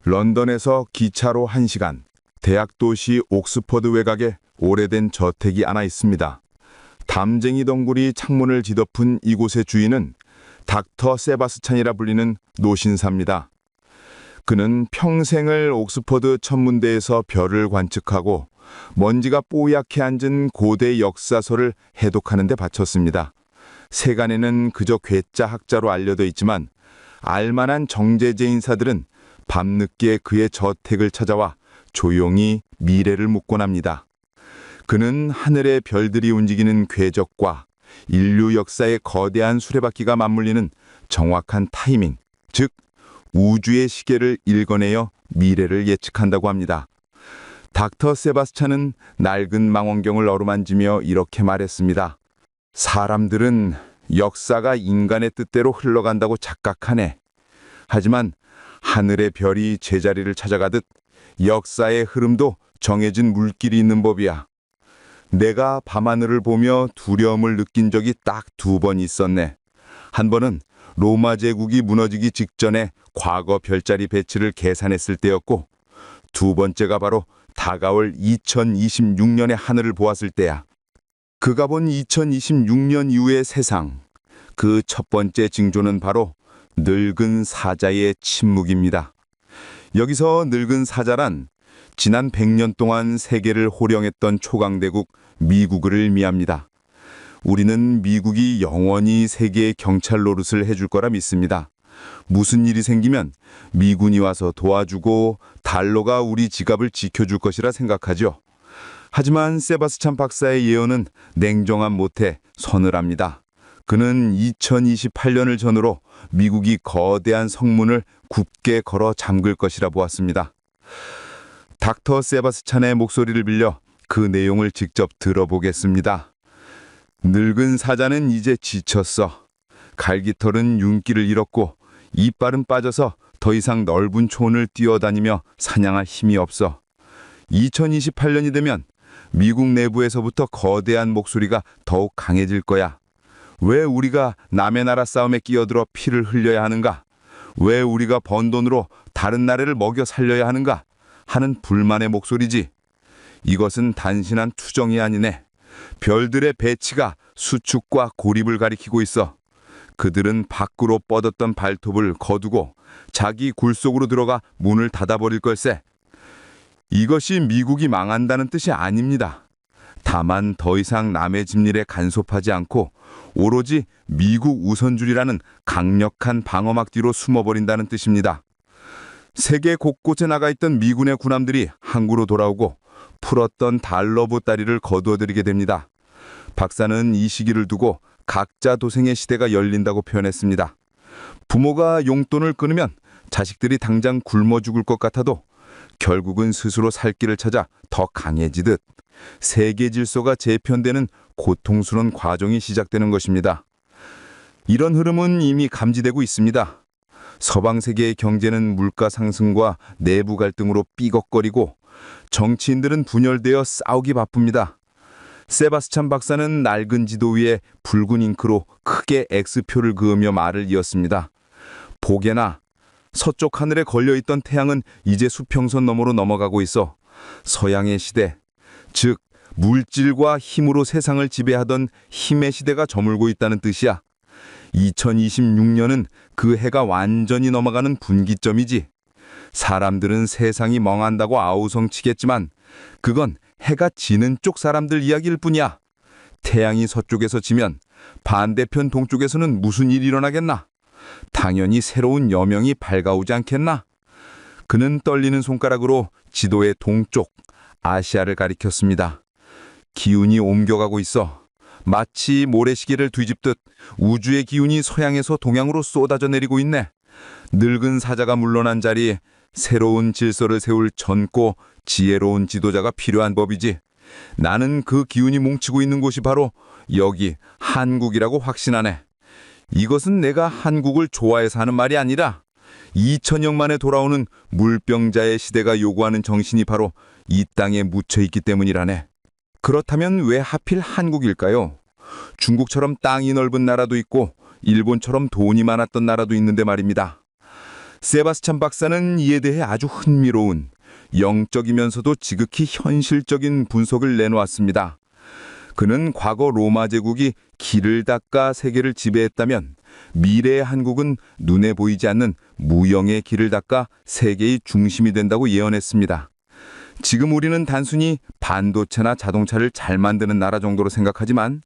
S1: 런던에서 기차로 1시간, 대학 도시 옥스퍼드 외곽에 오래된 저택이 하나 있습니다. 담쟁이 덩굴이 창문을 뒤덮은 이곳의 주인은 닥터 세바스찬이라 불리는 노신사입니다. 그는 평생을 옥스퍼드 천문대에서 별을 관측하고 먼지가 뽀얗게 앉은 고대 역사서를 해독하는 데 바쳤습니다.
S3: 세간에는 그저 괴짜 학자로 알려져 있지만 알만한 정제제 인사들은 밤늦게 그의 저택을 찾아와 조용히 미래를 묻곤 합니다. 그는 하늘의 별들이 움직이는 궤적과 인류 역사의 거대한 수레바퀴가 맞물리는 정확한 타이밍, 즉 우주의 시계를 읽어내어 미래를 예측한다고 합니다. 닥터 세바스찬은 낡은 망원경을 어루만지며 이렇게 말했습니다. 사람들은 역사가 인간의 뜻대로 흘러간다고 착각하네. 하지만 하늘의 별이 제자리를 찾아가듯 역사의 흐름도 정해진 물길이 있는 법이야. 내가 밤하늘을 보며 두려움을 느낀 적이 딱 2번 있었네. 한 번은 로마 제국이 무너지기 직전에 과거 별자리 배치를 계산했을 때였고, 2번째가 바로 다가올 2026년의 하늘을 보았을 때야. 그가 본 2026년 이후의 세상, 그 첫 번째 징조는 바로 늙은 사자의 침묵입니다. 여기서 늙은 사자란 지난 100년 동안 세계를 호령했던 초강대국 미국을 의미합니다. 우리는 미국이 영원히 세계의 경찰 노릇을 해줄 거라 믿습니다. 무슨 일이 생기면 미군이 와서 도와주고 달러가 우리 지갑을 지켜줄 것이라 생각하죠. 하지만 세바스찬 박사의 예언은 냉정한 못해 서늘합니다. 그는 2028년을 전후로 미국이 거대한 성문을 굳게 걸어 잠글 것이라 보았습니다. 닥터 세바스찬의 목소리를 빌려 그 내용을 직접 들어보겠습니다. 늙은 사자는 이제 지쳤어. 갈기털은 윤기를 잃었고 이빨은 빠져서 더 이상 넓은 촌을 뛰어다니며 사냥할 힘이 없어. 2028년이 되면 미국 내부에서부터 거대한 목소리가 더욱 강해질 거야. 왜 우리가 남의 나라 싸움에 끼어들어 피를 흘려야 하는가? 왜 우리가 번 돈으로 다른 나라를 먹여 살려야 하는가? 하는 불만의 목소리지. 이것은 단순한 투정이 아니네. 별들의 배치가 수축과 고립을 가리키고 있어. 그들은 밖으로 뻗었던 발톱을 거두고 자기 굴 속으로 들어가 문을 닫아버릴 걸세. 이것이 미국이 망한다는 뜻이 아닙니다. 다만 더 이상 남의 집일에 간섭하지 않고 오로지 미국 우선주의라는 강력한 방어막 뒤로 숨어버린다는 뜻입니다. 세계 곳곳에 나가 있던 미군의 군함들이 항구로 돌아오고 풀었던 달러 보따리를 거두어들이게 됩니다. 박사는 이 시기를 두고 각자 도생의 시대가 열린다고 표현했습니다. 부모가 용돈을 끊으면 자식들이 당장 굶어 죽을 것 같아도 결국은 스스로 살 길을 찾아 더 강해지듯 세계 질서가 재편되는 고통스러운 과정이 시작되는 것입니다. 이런 흐름은 이미 감지되고 있습니다. 서방 세계의 경제는 물가 상승과 내부 갈등으로 삐걱거리고 정치인들은 분열되어 싸우기 바쁩니다. 세바스찬 박사는 낡은 지도 위에 붉은 잉크로 크게 X표를 그으며 말을 이었습니다. 보게나 서쪽 하늘에 걸려있던 태양은 이제 수평선 너머로 넘어가고 있어 서양의 시대, 즉 물질과 힘으로 세상을 지배하던 힘의 시대가 저물고 있다는 뜻이야. 2026년은 그 해가 완전히 넘어가는 분기점이지. 사람들은 세상이 멍한다고 아우성치겠지만 그건 해가 지는 쪽 사람들 이야기일 뿐이야. 태양이 서쪽에서 지면 반대편 동쪽에서는 무슨 일이 일어나겠나? 당연히 새로운 여명이 밝아오지 않겠나? 그는 떨리는 손가락으로 지도의 동쪽, 아시아를 가리켰습니다. 기운이 옮겨가고 있어. 마치 모래시계를 뒤집듯 우주의 기운이 서양에서 동양으로 쏟아져 내리고 있네. 늙은 사자가 물러난 자리에 새로운 질서를 세울 젊고 지혜로운 지도자가 필요한 법이지. 나는 그 기운이 뭉치고 있는 곳이 바로 여기 한국이라고 확신하네. 이것은 내가 한국을 좋아해서 하는 말이 아니라 2000년 만에 돌아오는 물병자의 시대가 요구하는 정신이 바로 이 땅에 묻혀있기 때문이라네. 그렇다면 왜 하필 한국일까요? 중국처럼 땅이 넓은 나라도 있고 일본처럼 돈이 많았던 나라도 있는데 말입니다. 세바스찬 박사는 이에 대해 아주 흥미로운 영적이면서도 지극히 현실적인 분석을 내놓았습니다. 그는 과거 로마 제국이 길을 닦아 세계를 지배했다면 미래의 한국은 눈에 보이지 않는 무형의 길을 닦아 세계의 중심이 된다고 예언했습니다.
S4: 지금 우리는 단순히 반도체나 자동차를 잘 만드는 나라 정도로 생각하지만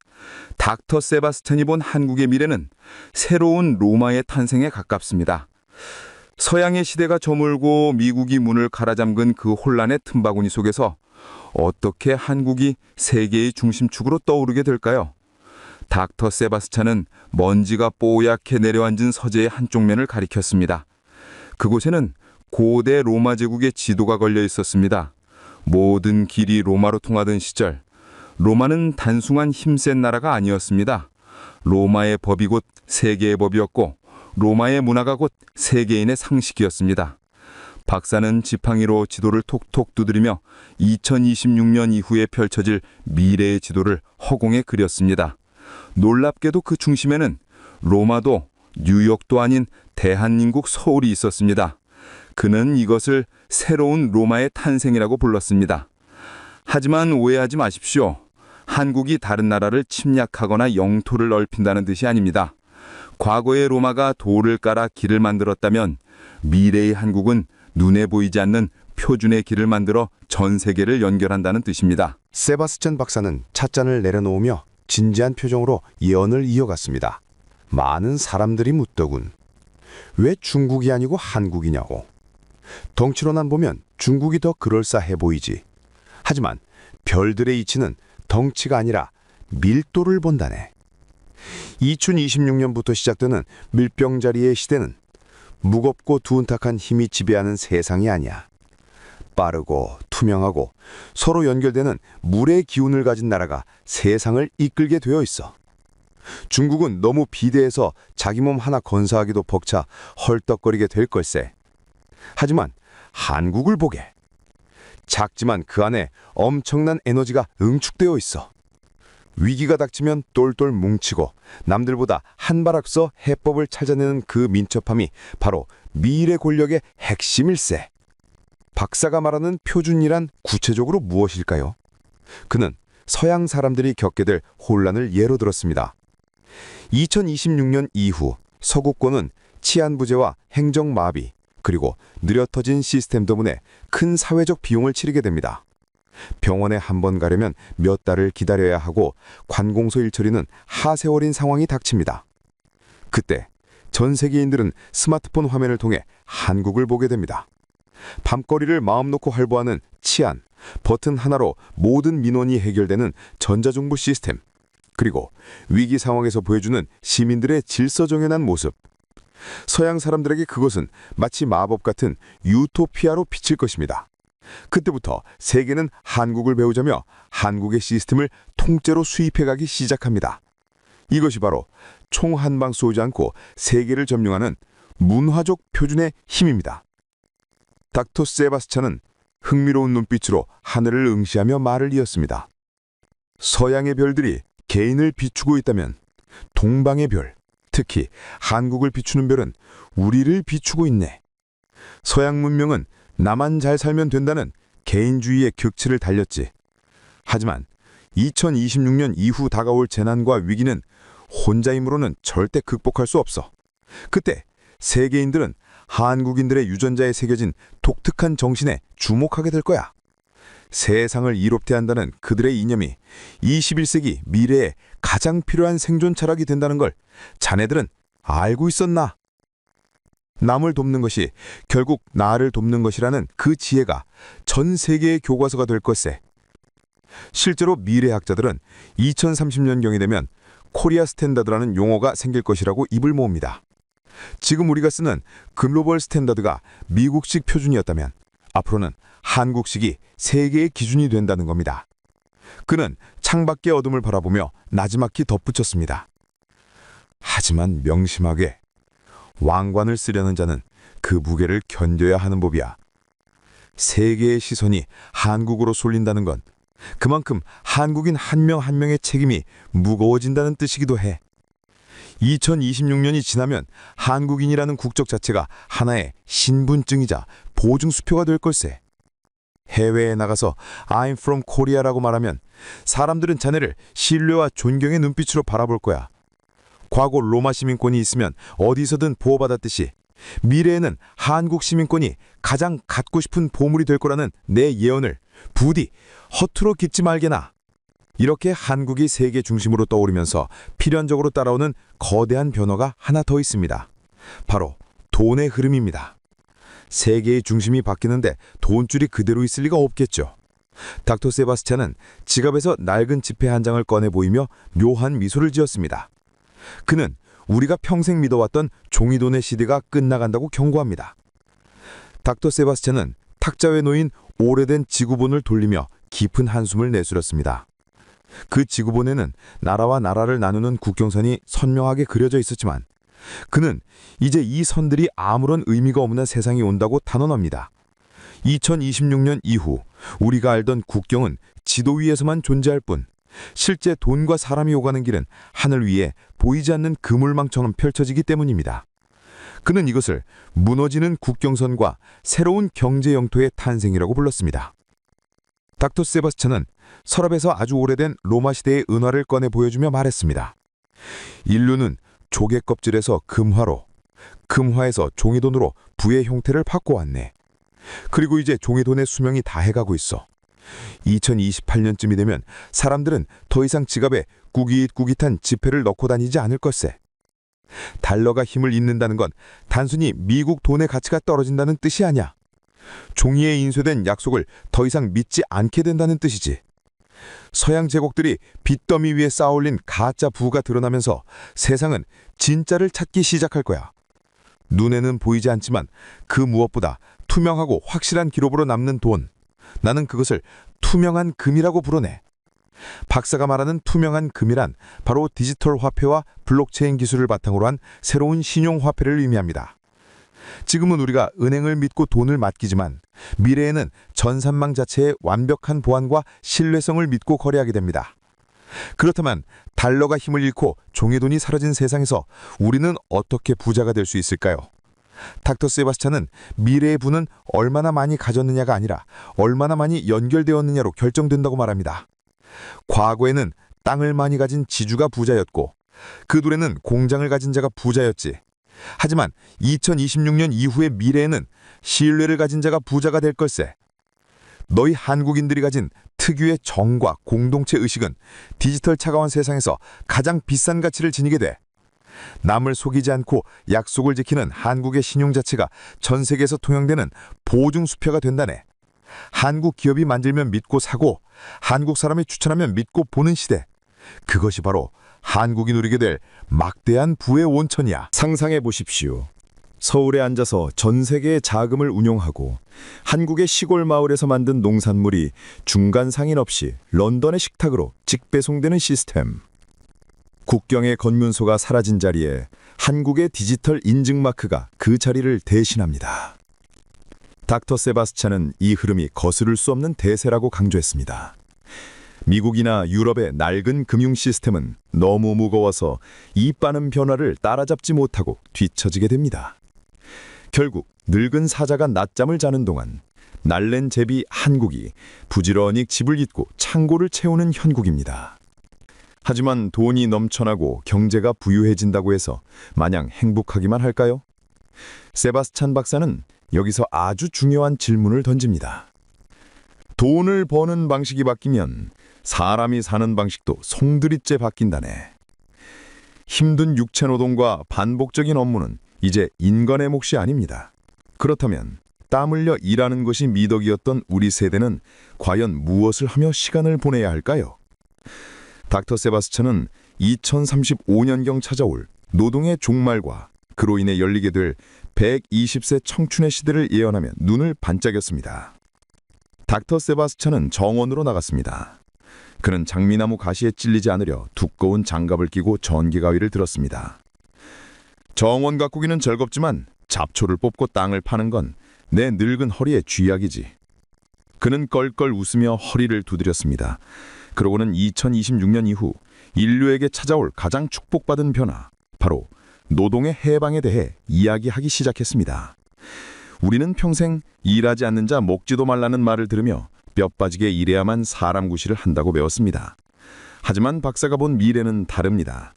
S4: 닥터 세바스찬이 본 한국의 미래는 새로운 로마의 탄생에 가깝습니다. 서양의 시대가 저물고 미국이 문을 갈아잠근 그 혼란의 틈바구니 속에서 어떻게 한국이 세계의 중심축으로 떠오르게 될까요? 닥터 세바스찬은 먼지가 뽀얗게 내려앉은 서재의 한쪽 면을 가리켰습니다. 그곳에는 고대 로마 제국의 지도가 걸려 있었습니다. 모든 길이 로마로 통하던 시절, 로마는 단순한 힘센 나라가 아니었습니다. 로마의 법이 곧 세계의 법이었고 로마의 문화가 곧 세계인의 상식이었습니다. 박사는 지팡이로 지도를 톡톡 두드리며 2026년 이후에 펼쳐질 미래의 지도를 허공에 그렸습니다. 놀랍게도 그 중심에는 로마도 뉴욕도 아닌 대한민국 서울이 있었습니다. 그는 이것을 새로운 로마의 탄생이라고 불렀습니다. 하지만 오해하지 마십시오. 한국이 다른 나라를 침략하거나 영토를 넓힌다는 뜻이 아닙니다. 과거의 로마가 돌을 깔아 길을 만들었다면 미래의 한국은 눈에 보이지 않는 표준의 길을 만들어 전 세계를 연결한다는 뜻입니다.
S5: 세바스찬 박사는 찻잔을 내려놓으며 진지한 표정으로 예언을 이어갔습니다. 많은 사람들이 묻더군. 왜 중국이 아니고 한국이냐고. 덩치로만 보면 중국이 더 그럴싸해 보이지. 하지만 별들의 이치는 덩치가 아니라 밀도를 본다네. 2026년부터 시작되는 밀병자리의 시대는 무겁고 두은탁한 힘이 지배하는 세상이 아니야. 빠르고 투명하고 서로 연결되는 물의 기운을 가진 나라가 세상을 이끌게 되어 있어. 중국은 너무 비대해서 자기 몸 하나 건사하기도 벅차 헐떡거리게 될 걸세. 하지만 한국을 보게. 작지만 그 안에 엄청난 에너지가 응축되어 있어. 위기가 닥치면 똘똘 뭉치고 남들보다 한 발 앞서 해법을 찾아내는 그 민첩함이 바로 미래 권력의 핵심일세. 박사가 말하는 표준이란 구체적으로 무엇일까요? 그는 서양 사람들이 겪게 될 혼란을 예로 들었습니다. 2026년 이후 서구권은 치안 부재와 행정 마비, 그리고 느려터진 시스템 때문에 큰 사회적 비용을 치르게 됩니다. 병원에 한 번 가려면 몇 달을 기다려야 하고 관공서 일처리는 하세월인 상황이 닥칩니다. 그때 전 세계인들은 스마트폰 화면을 통해 한국을 보게 됩니다. 밤거리를 마음 놓고 활보하는 치안, 버튼 하나로 모든 민원이 해결되는 전자정부 시스템, 그리고 위기 상황에서 보여주는 시민들의 질서정연한 모습. 서양 사람들에게 그것은 마치 마법 같은 유토피아로 비칠 것입니다. 그때부터 세계는 한국을 배우자며 한국의 시스템을 통째로 수입해가기 시작합니다. 이것이 바로 총 한 방 쏘지 않고 세계를 점령하는 문화적 표준의 힘입니다. 닥터 세바스찬은 흥미로운 눈빛으로 하늘을 응시하며 말을 이었습니다. 서양의 별들이 개인을 비추고 있다면 동방의 별, 특히 한국을 비추는 별은 우리를 비추고 있네. 서양 문명은 나만 잘 살면 된다는 개인주의의 격치를 달렸지. 하지만 2026년 이후 다가올 재난과 위기는 혼자 힘으로는 절대 극복할 수 없어. 그때 세계인들은 한국인들의 유전자에 새겨진 독특한 정신에 주목하게 될 거야. 세상을 이롭게 한다는 그들의 이념이 21세기 미래에 가장 필요한 생존 철학이 된다는 걸 자네들은 알고 있었나? 남을 돕는 것이 결국 나를 돕는 것이라는 그 지혜가 전 세계의 교과서가 될 것세. 실제로 미래학자들은 2030년경이 되면 코리아 스탠다드라는 용어가 생길 것이라고 입을 모읍니다. 지금 우리가 쓰는 글로벌 스탠다드가 미국식 표준이었다면 앞으로는 한국식이 세계의 기준이 된다는 겁니다. 그는 창밖의 어둠을 바라보며 나지막히 덧붙였습니다. 하지만 명심하게 왕관을 쓰려는 자는 그 무게를 견뎌야 하는 법이야. 세계의 시선이 한국으로 쏠린다는 건 그만큼 한국인 한 명 한 명의 책임이 무거워진다는 뜻이기도 해. 2026년이 지나면 한국인이라는 국적 자체가 하나의 신분증이자 보증수표가 될 걸세. 해외에 나가서 I'm from Korea라고 말하면 사람들은 자네를 신뢰와 존경의 눈빛으로 바라볼 거야. 과거 로마 시민권이 있으면 어디서든 보호받았듯이 미래에는 한국 시민권이 가장 갖고 싶은 보물이 될 거라는 내 예언을 부디 허투루 깃지 말게나. 이렇게 한국이 세계 중심으로 떠오르면서 필연적으로 따라오는 거대한 변화가 하나 더 있습니다. 바로 돈의 흐름입니다. 세계의 중심이 바뀌는데 돈줄이 그대로 있을 리가 없겠죠. 닥터 세바스찬은 지갑에서 낡은 지폐 한 장을 꺼내 보이며 묘한 미소를 지었습니다. 그는 우리가 평생 믿어왔던 종이돈의 시대가 끝나간다고 경고합니다. 닥터 세바스찬은 탁자에 놓인 오래된 지구본을 돌리며 깊은 한숨을 내쉬었습니다. 그 지구본에는 나라와 나라를 나누는 국경선이 선명하게 그려져 있었지만 그는 이제 이 선들이 아무런 의미가 없는 세상이 온다고 단언합니다. 2026년 이후 우리가 알던 국경은 지도 위에서만 존재할 뿐 실제 돈과 사람이 오가는 길은 하늘 위에 보이지 않는 그물망처럼 펼쳐지기 때문입니다. 그는 이것을 무너지는 국경선과 새로운 경제 영토의 탄생이라고 불렀습니다. 닥터 세바스찬은 서랍에서 아주 오래된 로마 시대의 은화를 꺼내 보여주며 말했습니다. 인류는 조개 껍질에서 금화로, 금화에서 종이돈으로 부의 형태를 바꿔왔네. 그리고 이제 종이돈의 수명이 다해가고 있어. 2028년쯤이 되면 사람들은 더 이상 지갑에 꾸깃꾸깃한 지폐를 넣고 다니지 않을 걸세. 달러가 힘을 잃는다는 건 단순히 미국 돈의 가치가 떨어진다는 뜻이 아니야. 종이에 인쇄된 약속을 더 이상 믿지 않게 된다는 뜻이지. 서양 제국들이 빚더미 위에 쌓아올린 가짜 부가 드러나면서 세상은 진짜를 찾기 시작할 거야. 눈에는 보이지 않지만 그 무엇보다 투명하고 확실한 기록으로 남는 돈. 나는 그것을 투명한 금이라고 부르네. 박사가 말하는 투명한 금이란 바로 디지털 화폐와 블록체인 기술을 바탕으로 한 새로운 신용화폐를 의미합니다. 지금은 우리가 은행을 믿고 돈을 맡기지만 미래에는 전산망 자체의 완벽한 보안과 신뢰성을 믿고 거래하게 됩니다. 그렇다면 달러가 힘을 잃고 종이돈이 사라진 세상에서 우리는 어떻게 부자가 될 수 있을까요? 닥터 세바스찬은 미래의 부는 얼마나 많이 가졌느냐가 아니라 얼마나 많이 연결되었느냐로 결정된다고 말합니다. 과거에는 땅을 많이 가진 지주가 부자였고 그 둘에는 공장을 가진 자가 부자였지. 하지만 2026년 이후의 미래에는 신뢰를 가진 자가 부자가 될 걸세. 너희 한국인들이 가진 특유의 정과 공동체 의식은 디지털 차가운 세상에서 가장 비싼 가치를 지니게 돼. 남을 속이지 않고 약속을 지키는 한국의 신용 자체가 전 세계에서 통용되는 보증수표가 된다네. 한국 기업이 만들면 믿고 사고 한국 사람이 추천하면 믿고 보는 시대. 그것이 바로 한국이 누리게 될 막대한 부의 온천이야.
S6: 상상해 보십시오. 서울에 앉아서 전 세계의 자금을 운용하고 한국의 시골 마을에서 만든 농산물이 중간 상인 없이 런던의 식탁으로 직배송되는 시스템. 국경의 건문소가 사라진 자리에 한국의 디지털 인증마크가 그 자리를 대신합니다. 닥터 세바스찬은 이 흐름이 거스를 수 없는 대세라고 강조했습니다. 미국이나 유럽의 낡은 금융 시스템은 너무 무거워서 이 빠른 변화를 따라잡지 못하고 뒤처지게 됩니다. 결국 늙은 사자가 낮잠을 자는 동안 날랜 제비 한국이 부지런히 집을 잇고 창고를 채우는 형국입니다. 하지만 돈이 넘쳐나고 경제가 부유해진다고 해서 마냥 행복하기만 할까요? 세바스찬 박사는 여기서 아주 중요한 질문을 던집니다. 돈을 버는 방식이 바뀌면 사람이 사는 방식도 송두리째 바뀐다네. 힘든 육체노동과 반복적인 업무는 이제 인간의 몫이 아닙니다. 그렇다면 땀 흘려 일하는 것이 미덕이었던 우리 세대는 과연 무엇을 하며 시간을 보내야 할까요? 닥터 세바스찬은 2035년경 찾아올 노동의 종말과 그로 인해 열리게 될 120세 청춘의 시대를 예언하며 눈을 반짝였습니다. 닥터 세바스찬은 정원으로 나갔습니다. 그는 장미나무 가시에 찔리지 않으려 두꺼운 장갑을 끼고 전기가위를 들었습니다. 정원 가꾸기는 즐겁지만 잡초를 뽑고 땅을 파는 건 내 늙은 허리의 쥐약이지. 그는 껄껄 웃으며 허리를 두드렸습니다. 그러고는 2026년 이후 인류에게 찾아올 가장 축복받은 변화, 바로 노동의 해방에 대해 이야기하기 시작했습니다. 우리는 평생 일하지 않는 자 먹지도 말라는 말을 들으며 뼈 빠지게 일해야만 사람 구실을 한다고 배웠습니다. 하지만 박사가 본 미래는 다릅니다.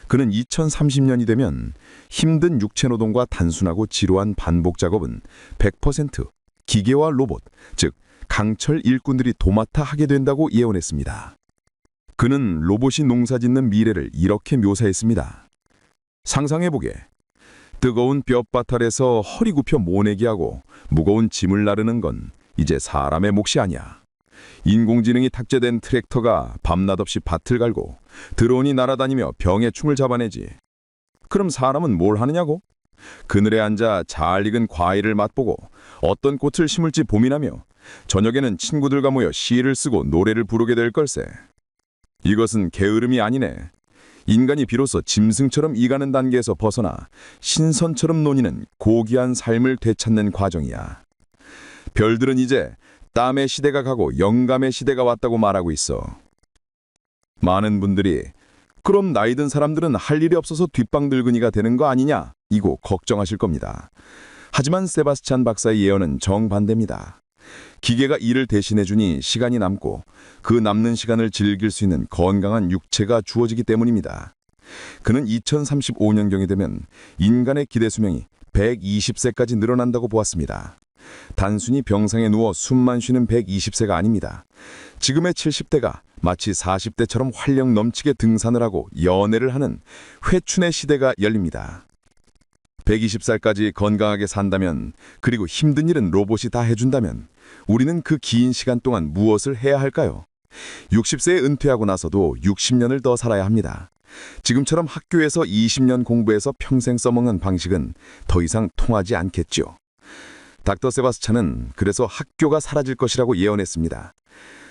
S6: 그는 2030년이 되면 힘든 육체노동과 단순하고 지루한 반복 작업은 100% 기계와 로봇, 즉
S2: 강철 일꾼들이 도맡아 하게 된다고 예언했습니다. 그는 로봇이 농사짓는 미래를 이렇게 묘사했습니다. 상상해보게. 뜨거운 뼘바탈에서 허리 굽혀 모내기 하고 무거운 짐을 나르는 건 이제 사람의 몫이 아니야. 인공지능이 탑재된 트랙터가 밤낮 없이 밭을 갈고 드론이 날아다니며 병의 충을 잡아내지. 그럼 사람은 뭘 하느냐고? 그늘에 앉아 잘 익은 과일을 맛보고 어떤 꽃을 심을지 고민하며 저녁에는 친구들과 모여 시를 쓰고 노래를 부르게 될 걸세. 이것은 게으름이 아니네. 인간이 비로소 짐승처럼 이가는 단계에서 벗어나 신선처럼 논이는 고귀한 삶을 되찾는 과정이야. 별들은 이제 땀의 시대가 가고 영감의 시대가 왔다고 말하고 있어. 많은 분들이 그럼 나이 든 사람들은 할 일이 없어서 뒷방늙은이가 되는 거 아니냐? 이고 걱정하실 겁니다. 하지만 세바스찬 박사의 예언은 정반대입니다. 기계가 일을 대신해주니 시간이 남고 그 남는 시간을 즐길 수 있는 건강한 육체가 주어지기 때문입니다. 그는 2035년경이 되면 인간의 기대 수명이 120세까지 늘어난다고 보았습니다. 단순히 병상에 누워 숨만 쉬는 120세가 아닙니다. 지금의 70대가 마치 40대처럼 활력 넘치게 등산을 하고 연애를 하는 회춘의 시대가 열립니다. 120살까지 건강하게 산다면, 그리고 힘든 일은 로봇이 다 해준다면 우리는 그 긴 시간 동안 무엇을 해야 할까요? 60세에 은퇴하고 나서도 60년을 더 살아야 합니다. 지금처럼 학교에서 20년 공부해서 평생 써먹는 방식은 더 이상 통하지 않겠죠. 닥터 세바스찬은 그래서 학교가 사라질 것이라고 예언했습니다.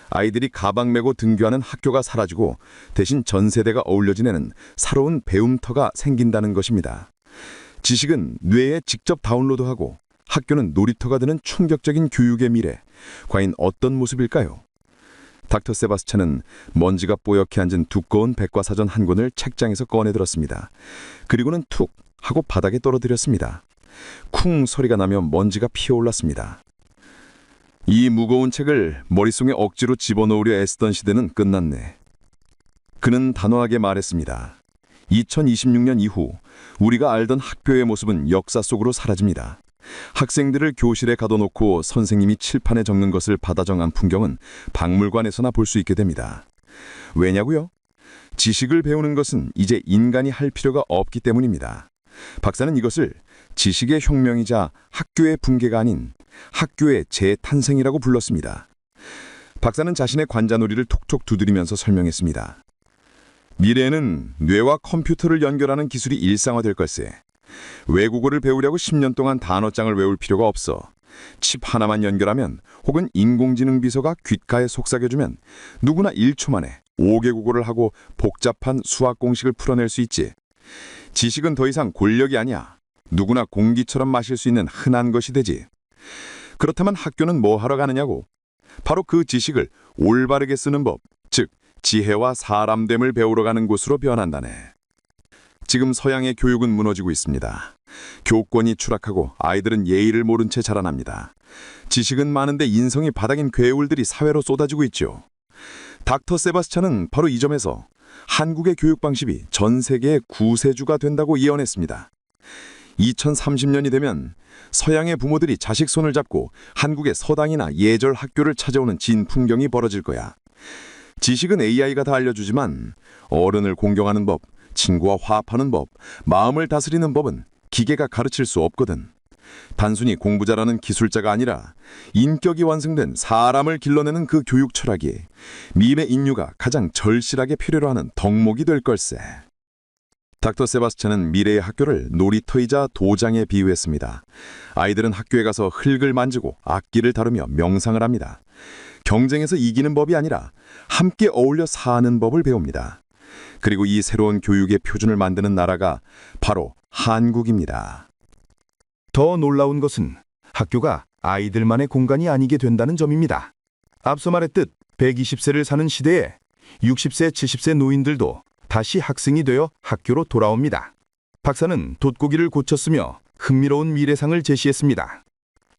S2: 아이들이 가방 메고 등교하는 학교가 사라지고 대신 전 세대가 어울려 지내는 새로운 배움터가 생긴다는 것입니다. 지식은 뇌에 직접 다운로드하고 학교는 놀이터가 되는 충격적인 교육의 미래, 과연 어떤 모습일까요? 닥터 세바스찬은 먼지가 뽀얗게 앉은 두꺼운 백과사전 한 권을 책장에서 꺼내들었습니다. 그리고는 툭 하고 바닥에 떨어뜨렸습니다. 쿵 소리가 나며 먼지가 피어올랐습니다. 이 무거운 책을 머릿속에 억지로 집어넣으려 애쓰던 시대는 끝났네. 그는 단호하게 말했습니다. 2026년 이후 우리가 알던 학교의 모습은 역사 속으로 사라집니다. 학생들을 교실에 가둬놓고 선생님이 칠판에 적는 것을 받아 정한 풍경은 박물관에서나 볼 수 있게 됩니다. 왜냐고요? 지식을 배우는 것은 이제 인간이 할 필요가 없기 때문입니다. 박사는 이것을 지식의 혁명이자 학교의 붕괴가 아닌 학교의 재탄생이라고 불렀습니다. 박사는 자신의 관자놀이를 톡톡 두드리면서 설명했습니다. 미래에는 뇌와 컴퓨터를 연결하는 기술이 일상화될 걸세. 외국어를 배우려고 10년 동안 단어장을 외울 필요가 없어. 칩 하나만 연결하면, 혹은 인공지능 비서가 귓가에 속삭여주면 누구나 1초 만에 5개 국어를 하고 복잡한 수학 공식을 풀어낼 수 있지. 지식은 더 이상 권력이 아니야. 누구나 공기처럼 마실 수 있는 흔한 것이 되지. 그렇다면 학교는 뭐 하러 가느냐고? 바로 그 지식을 올바르게 쓰는 법, 즉 지혜와 사람됨을 배우러 가는 곳으로 변한다네. 지금 서양의 교육은 무너지고 있습니다. 교권이 추락하고 아이들은 예의를 모른 채 자라납니다. 지식은 많은데 인성이 바닥인 괴물들이 사회로 쏟아지고 있죠. 닥터 세바스찬은 바로 이 점에서 한국의 교육 방식이 전 세계의 구세주가 된다고 예언했습니다. 2030년이 되면 서양의 부모들이 자식 손을 잡고 한국의 서당이나 예절 학교를 찾아오는 진풍경이 벌어질 거야. 지식은 AI가 다 알려주지만 어른을 공경하는 법, 친구와 화합하는 법, 마음을 다스리는 법은 기계가 가르칠 수 없거든. 단순히 공부 잘하는 기술자가 아니라 인격이 완성된 사람을 길러내는 그 교육 철학이 미래 인류가 가장 절실하게 필요로 하는 덕목이 될 걸세. 닥터 세바스찬은 미래의 학교를 놀이터이자 도장에 비유했습니다. 아이들은 학교에 가서 흙을 만지고 악기를 다루며 명상을 합니다. 경쟁에서 이기는 법이 아니라 함께 어울려 사는 법을 배웁니다. 그리고 이 새로운 교육의 표준을 만드는 나라가 바로 한국입니다.
S6: 더 놀라운 것은 학교가 아이들만의 공간이 아니게 된다는 점입니다. 앞서 말했듯 120세를 사는 시대에 60세, 70세 노인들도 다시 학생이 되어 학교로 돌아옵니다. 박사는 돋보기를 고쳤으며 흥미로운 미래상을 제시했습니다.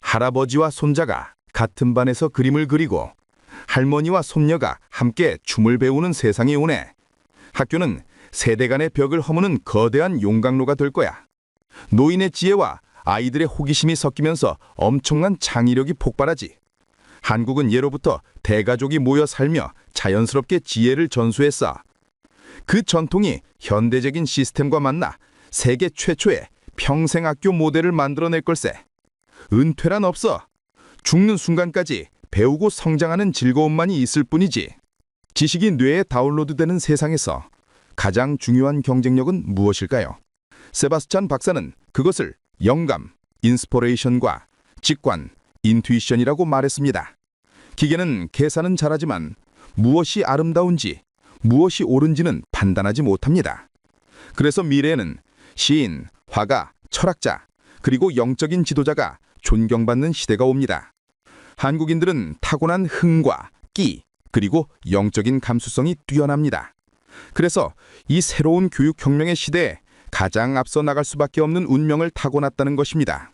S6: 할아버지와 손자가 같은 반에서 그림을 그리고 할머니와 손녀가 함께 춤을 배우는 세상이 오네. 학교는 세대 간의 벽을 허무는 거대한 용광로가 될 거야. 노인의 지혜와 아이들의 호기심이 섞이면서 엄청난 창의력이 폭발하지.
S4: 한국은 예로부터 대가족이 모여 살며 자연스럽게 지혜를 전수했어. 그 전통이 현대적인 시스템과 만나 세계 최초의 평생학교 모델을 만들어낼 걸세. 은퇴란 없어. 죽는 순간까지 배우고 성장하는 즐거움만이 있을 뿐이지. 지식이 뇌에 다운로드되는 세상에서 가장 중요한 경쟁력은 무엇일까요? 세바스찬 박사는 그것을 영감, 인스퍼레이션과 직관, 인투이션이라고 말했습니다. 기계는 계산은 잘하지만 무엇이 아름다운지, 무엇이 옳은지는 판단하지 못합니다. 그래서 미래에는 시인, 화가, 철학자, 그리고 영적인 지도자가 존경받는 시대가 옵니다. 한국인들은 타고난 흥과 끼, 그리고 영적인 감수성이 뛰어납니다. 그래서 이 새로운 교육혁명의 시대에 가장 앞서 나갈 수밖에 없는 운명을 타고났다는 것입니다.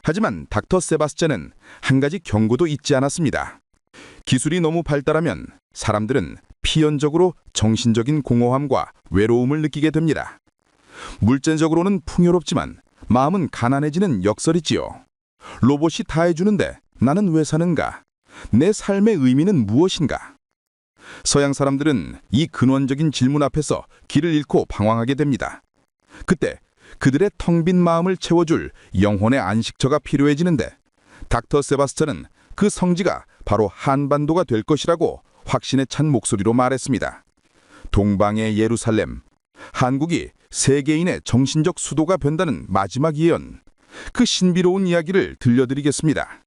S4: 하지만 닥터 세바스찬은 한 가지 경고도 잊지 않았습니다. 기술이 너무 발달하면 사람들은 필연적으로 정신적인 공허함과 외로움을 느끼게 됩니다. 물질적으로는 풍요롭지만 마음은 가난해지는 역설이지요. 로봇이 다 해주는데 나는 왜 사는가? 내 삶의 의미는 무엇인가? 서양 사람들은 이 근원적인 질문 앞에서 길을 잃고 방황하게 됩니다. 그때 그들의 텅 빈 마음을 채워줄 영혼의 안식처가 필요해지는데 닥터 세바스찬은 그 성지가 바로 한반도가 될 것이라고 확신에 찬 목소리로 말했습니다. 동방의 예루살렘, 한국이 세계인의 정신적 수도가 된다는 마지막 예언, 그 신비로운 이야기를 들려드리겠습니다.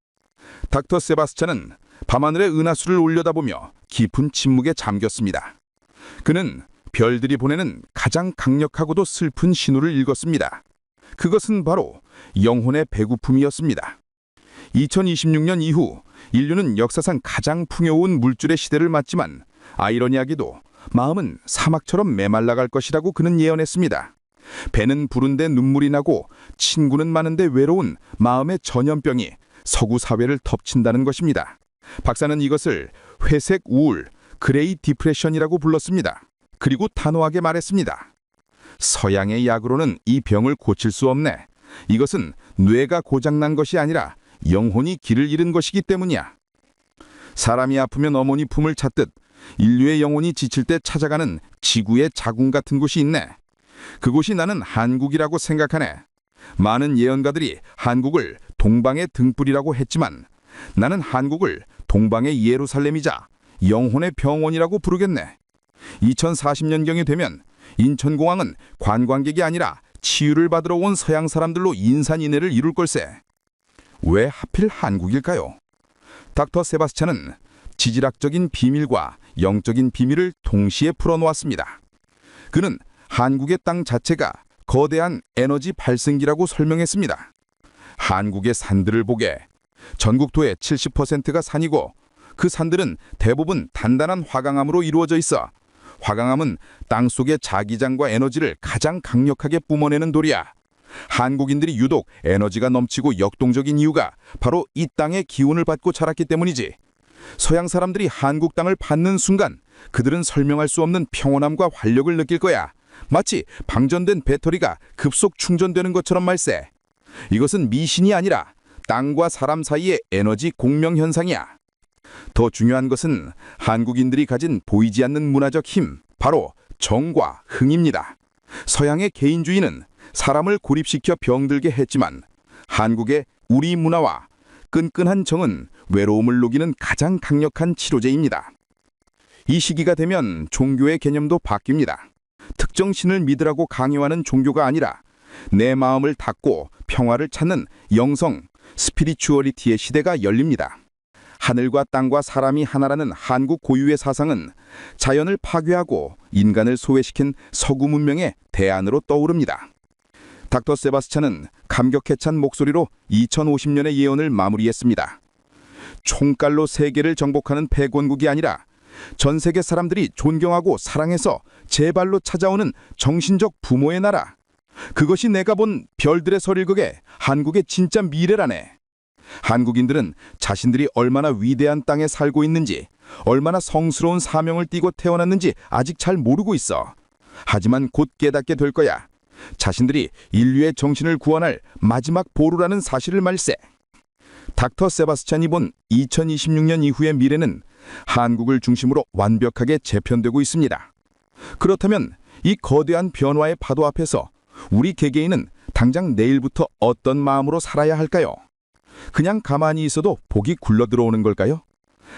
S4: 닥터 세바스찬은 밤하늘의 은하수를 올려다보며 깊은 침묵에 잠겼습니다. 그는 별들이 보내는 가장 강력하고도 슬픈 신호를 읽었습니다. 그것은 바로 영혼의 배고픔이었습니다. 2026년 이후 인류는 역사상 가장 풍요로운 물줄의 시대를 맞지만 아이러니하게도 마음은 사막처럼 메말라갈 것이라고 그는 예언했습니다. 배는 부른데 눈물이 나고 친구는 많은데 외로운 마음의 전염병이 서구 사회를 덮친다는 것입니다. 박사는 이것을 회색 우울, 그레이 디프레션이라고 불렀습니다. 그리고 단호하게 말했습니다. 서양의 약으로는 이 병을 고칠 수 없네. 이것은 뇌가 고장난 것이 아니라 영혼이 길을 잃은 것이기 때문이야. 사람이 아프면 어머니 품을 찾듯 인류의 영혼이 지칠 때 찾아가는 지구의 자궁 같은 곳이 있네. 그곳이 나는 한국이라고 생각하네. 많은 예언가들이 한국을 동방의 등불이라고 했지만 나는 한국을 동방의 예루살렘이자 영혼의 병원이라고 부르겠네. 2040년경이 되면 인천공항은 관광객이 아니라 치유를 받으러 온 서양 사람들로 인산인해를 이룰 걸세. 왜 하필 한국일까요? 닥터 세바스찬은 지질학적인 비밀과 영적인 비밀을 동시에 풀어놓았습니다. 그는 한국의 땅 자체가 거대한 에너지 발생기라고 설명했습니다. 한국의 산들을 보게. 전국토의 70%가 산이고 그 산들은 대부분 단단한 화강암으로 이루어져 있어. 화강암은 땅속의 자기장과 에너지를 가장 강력하게 뿜어내는 돌이야. 한국인들이 유독 에너지가 넘치고 역동적인 이유가 바로 이 땅의 기운을 받고 자랐기 때문이지. 서양 사람들이 한국 땅을 받는 순간 그들은 설명할 수 없는 평온함과 활력을 느낄 거야. 마치 방전된 배터리가 급속 충전되는 것처럼 말세. 이것은 미신이 아니라 땅과 사람 사이의 에너지 공명 현상이야. 더 중요한 것은 한국인들이 가진 보이지 않는 문화적 힘, 바로 정과 흥입니다. 서양의 개인주의는 사람을 고립시켜 병들게 했지만 한국의 우리 문화와 끈끈한 정은 외로움을 녹이는 가장 강력한 치료제입니다. 이 시기가 되면 종교의 개념도 바뀝니다. 특정 신을 믿으라고 강요하는 종교가 아니라 내 마음을 닫고 평화를 찾는 영성, 스피리추어리티의 시대가 열립니다. 하늘과 땅과 사람이 하나라는 한국 고유의 사상은 자연을 파괴하고 인간을 소외시킨 서구 문명의 대안으로 떠오릅니다. 닥터 세바스찬은 감격에 찬 목소리로 2050년의 예언을 마무리했습니다. 총칼로 세계를 정복하는 패권국이 아니라 전 세계 사람들이 존경하고 사랑해서 제 발로 찾아오는 정신적 부모의 나라. 그것이 내가 본 별들의 설일극의 한국의 진짜 미래라네. 한국인들은 자신들이 얼마나 위대한 땅에 살고 있는지, 얼마나 성스러운 사명을 띠고 태어났는지 아직 잘 모르고 있어. 하지만 곧 깨닫게 될 거야. 자신들이 인류의 정신을 구원할 마지막 보루라는 사실을 말세. 닥터 세바스찬이 본 2026년 이후의 미래는 한국을 중심으로 완벽하게 재편되고 있습니다. 그렇다면 이 거대한 변화의 파도 앞에서 우리 개개인은 당장 내일부터 어떤 마음으로 살아야 할까요? 그냥 가만히 있어도 복이 굴러들어오는 걸까요?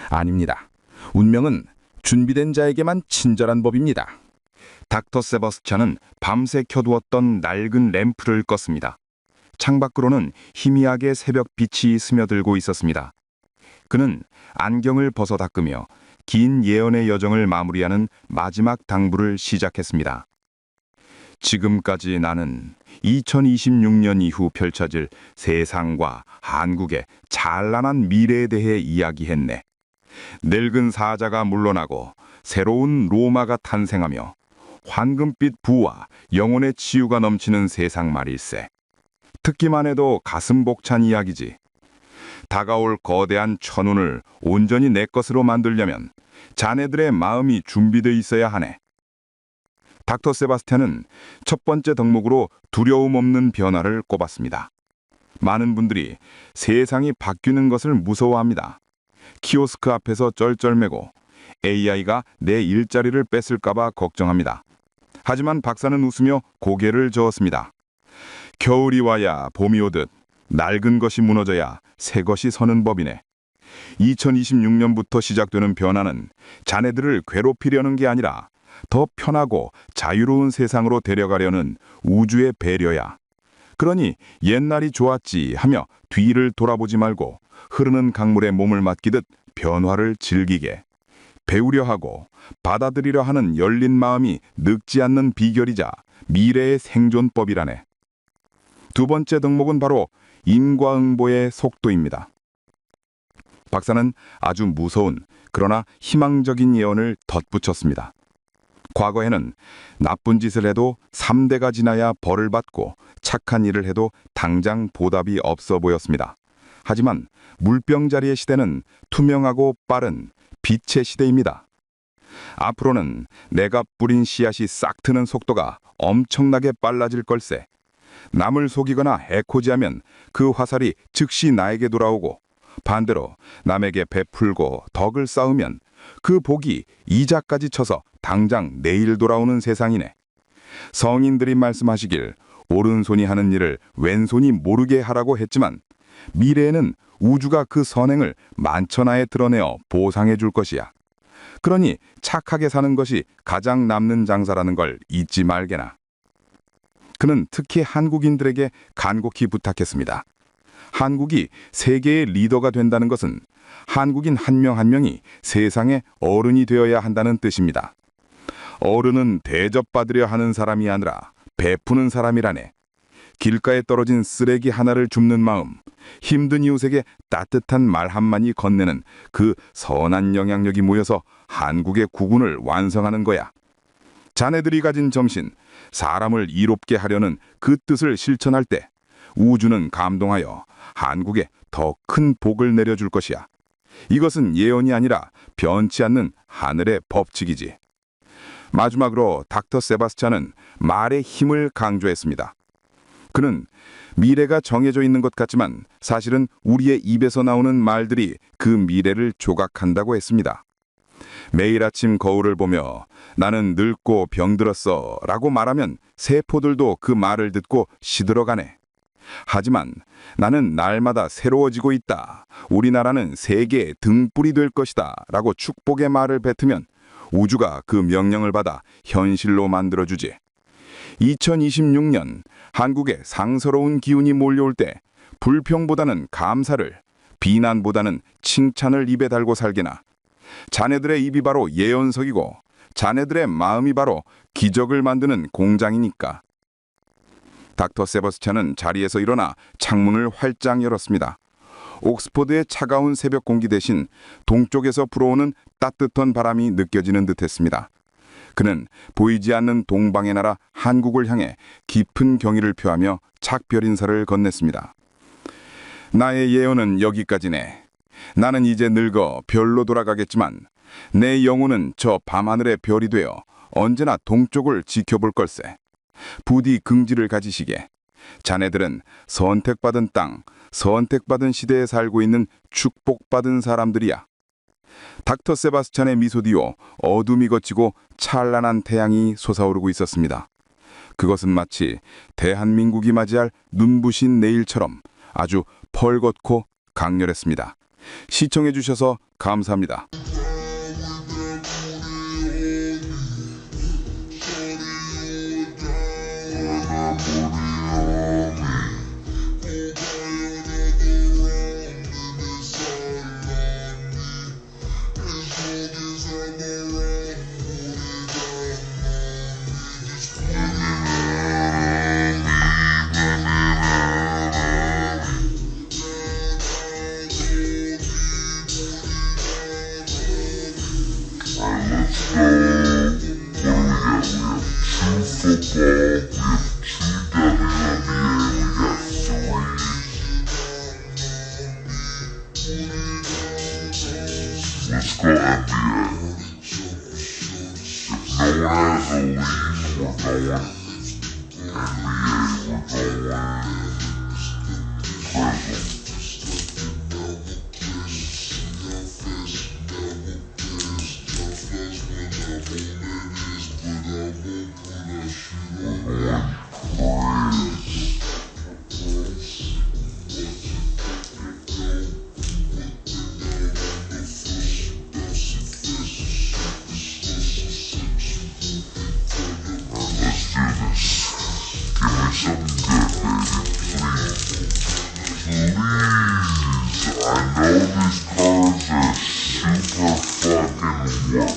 S4: 아닙니다. 운명은 준비된 자에게만 친절한 법입니다.
S1: 닥터 세바스찬은 밤새 켜두었던 낡은 램프를 껐습니다. 창밖으로는 희미하게 새벽 빛이 스며들고 있었습니다. 그는 안경을 벗어 닦으며 긴 예언의 여정을 마무리하는 마지막 당부를 시작했습니다. 지금까지 나는 2026년 이후 펼쳐질 세상과 한국의 찬란한 미래에 대해 이야기했네. 늙은 사자가 물러나고 새로운 로마가 탄생하며 황금빛 부와 영혼의 치유가 넘치는 세상 말일세. 듣기만 해도 가슴 벅찬 이야기지. 다가올 거대한 천운을 온전히 내 것으로 만들려면 자네들의 마음이 준비되어 있어야 하네. 닥터 세바스찬은 첫 번째 덕목으로 두려움 없는 변화를 꼽았습니다. 많은 분들이 세상이 바뀌는 것을 무서워합니다. 키오스크 앞에서 쩔쩔매고 AI가 내 일자리를 뺏을까봐 걱정합니다. 하지만 박사는 웃으며 고개를 저었습니다. 겨울이 와야 봄이 오듯 낡은 것이 무너져야 새 것이 서는 법이네. 2026년부터 시작되는 변화는 자네들을 괴롭히려는 게 아니라 더 편하고 자유로운 세상으로 데려가려는 우주의 배려야. 그러니 옛날이 좋았지 하며 뒤를 돌아보지 말고 흐르는 강물에 몸을 맡기듯 변화를 즐기게. 배우려 하고 받아들이려 하는 열린 마음이 늙지 않는 비결이자 미래의 생존법이라네. 두 번째 덕목은 바로 인과응보의 속도입니다. 박사는 아주 무서운 그러나 희망적인 예언을 덧붙였습니다. 과거에는 나쁜 짓을 해도 3대가 지나야 벌을 받고 착한 일을 해도 당장 보답이 없어 보였습니다. 하지만 물병자리의 시대는 투명하고 빠른 빛의 시대입니다. 앞으로는 내가 뿌린 씨앗이 싹 트는 속도가 엄청나게 빨라질 걸세. 남을 속이거나 해코지하면 그 화살이 즉시 나에게 돌아오고, 반대로 남에게 베풀고 덕을 쌓으면 그 복이 이자까지 쳐서 당장 내일 돌아오는 세상이네. 성인들이 말씀하시길 오른손이 하는 일을 왼손이 모르게 하라고 했지만 미래에는 우주가 그 선행을 만천하에 드러내어 보상해 줄 것이야. 그러니 착하게 사는 것이 가장 남는 장사라는 걸 잊지 말게나. 그는 특히 한국인들에게 간곡히 부탁했습니다. 한국이 세계의 리더가 된다는 것은 한국인 한 명 한 명이 세상의 어른이 되어야 한다는 뜻입니다. 어른은 대접받으려 하는 사람이 아니라 베푸는 사람이라네. 길가에 떨어진 쓰레기 하나를 줍는 마음, 힘든 이웃에게 따뜻한 말 한마디 건네는 그 선한 영향력이 모여서 한국의 국운을 완성하는 거야. 자네들이 가진 정신, 사람을 이롭게 하려는 그 뜻을 실천할 때 우주는 감동하여 한국에 더 큰 복을 내려줄 것이야. 이것은 예언이 아니라 변치 않는 하늘의 법칙이지. 마지막으로 닥터 세바스찬은 말의 힘을 강조했습니다. 그는 미래가 정해져 있는 것 같지만 사실은 우리의 입에서 나오는 말들이 그 미래를 조각한다고 했습니다. 매일 아침 거울을 보며 나는 늙고 병들었어 라고 말하면 세포들도 그 말을 듣고 시들어가네. 하지만 나는 날마다 새로워지고 있다. 우리나라는 세계의 등불이 될 것이다 라고 축복의 말을 뱉으면 우주가 그 명령을 받아 현실로 만들어주지. 2026년 한국에 상서로운 기운이 몰려올 때 불평보다는 감사를, 비난보다는 칭찬을 입에 달고 살게나. 자네들의 입이 바로 예언석이고 자네들의 마음이 바로 기적을 만드는 공장이니까. 닥터 세바스찬은 자리에서 일어나 창문을 활짝 열었습니다. 옥스퍼드의 차가운 새벽 공기 대신 동쪽에서 불어오는 따뜻한 바람이 느껴지는 듯했습니다. 그는 보이지 않는 동방의 나라 한국을 향해 깊은 경의를 표하며 작별 인사를 건넸습니다. 나의 예언은 여기까지네. 나는 이제 늙어 별로 돌아가겠지만 내 영혼은 저 밤하늘의 별이 되어 언제나 동쪽을 지켜볼 걸세. 부디 긍지를 가지시게.
S4: 자네들은 선택받은 땅, 선택받은 시대에 살고 있는 축복받은 사람들이야. 닥터 세바스찬의 미소 뒤로 어둠이 걷히고 찬란한 태양이 솟아오르고 있었습니다. 그것은 마치 대한민국이 맞이할 눈부신 내일처럼 아주 펄겋고 강렬했습니다. 시청해 주셔서 감사합니다.
S7: Let's go NBA. If no one has a lead, we're going NBA. We're going Prism. I know these cards are super fucking work. I'm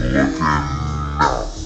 S7: looking now.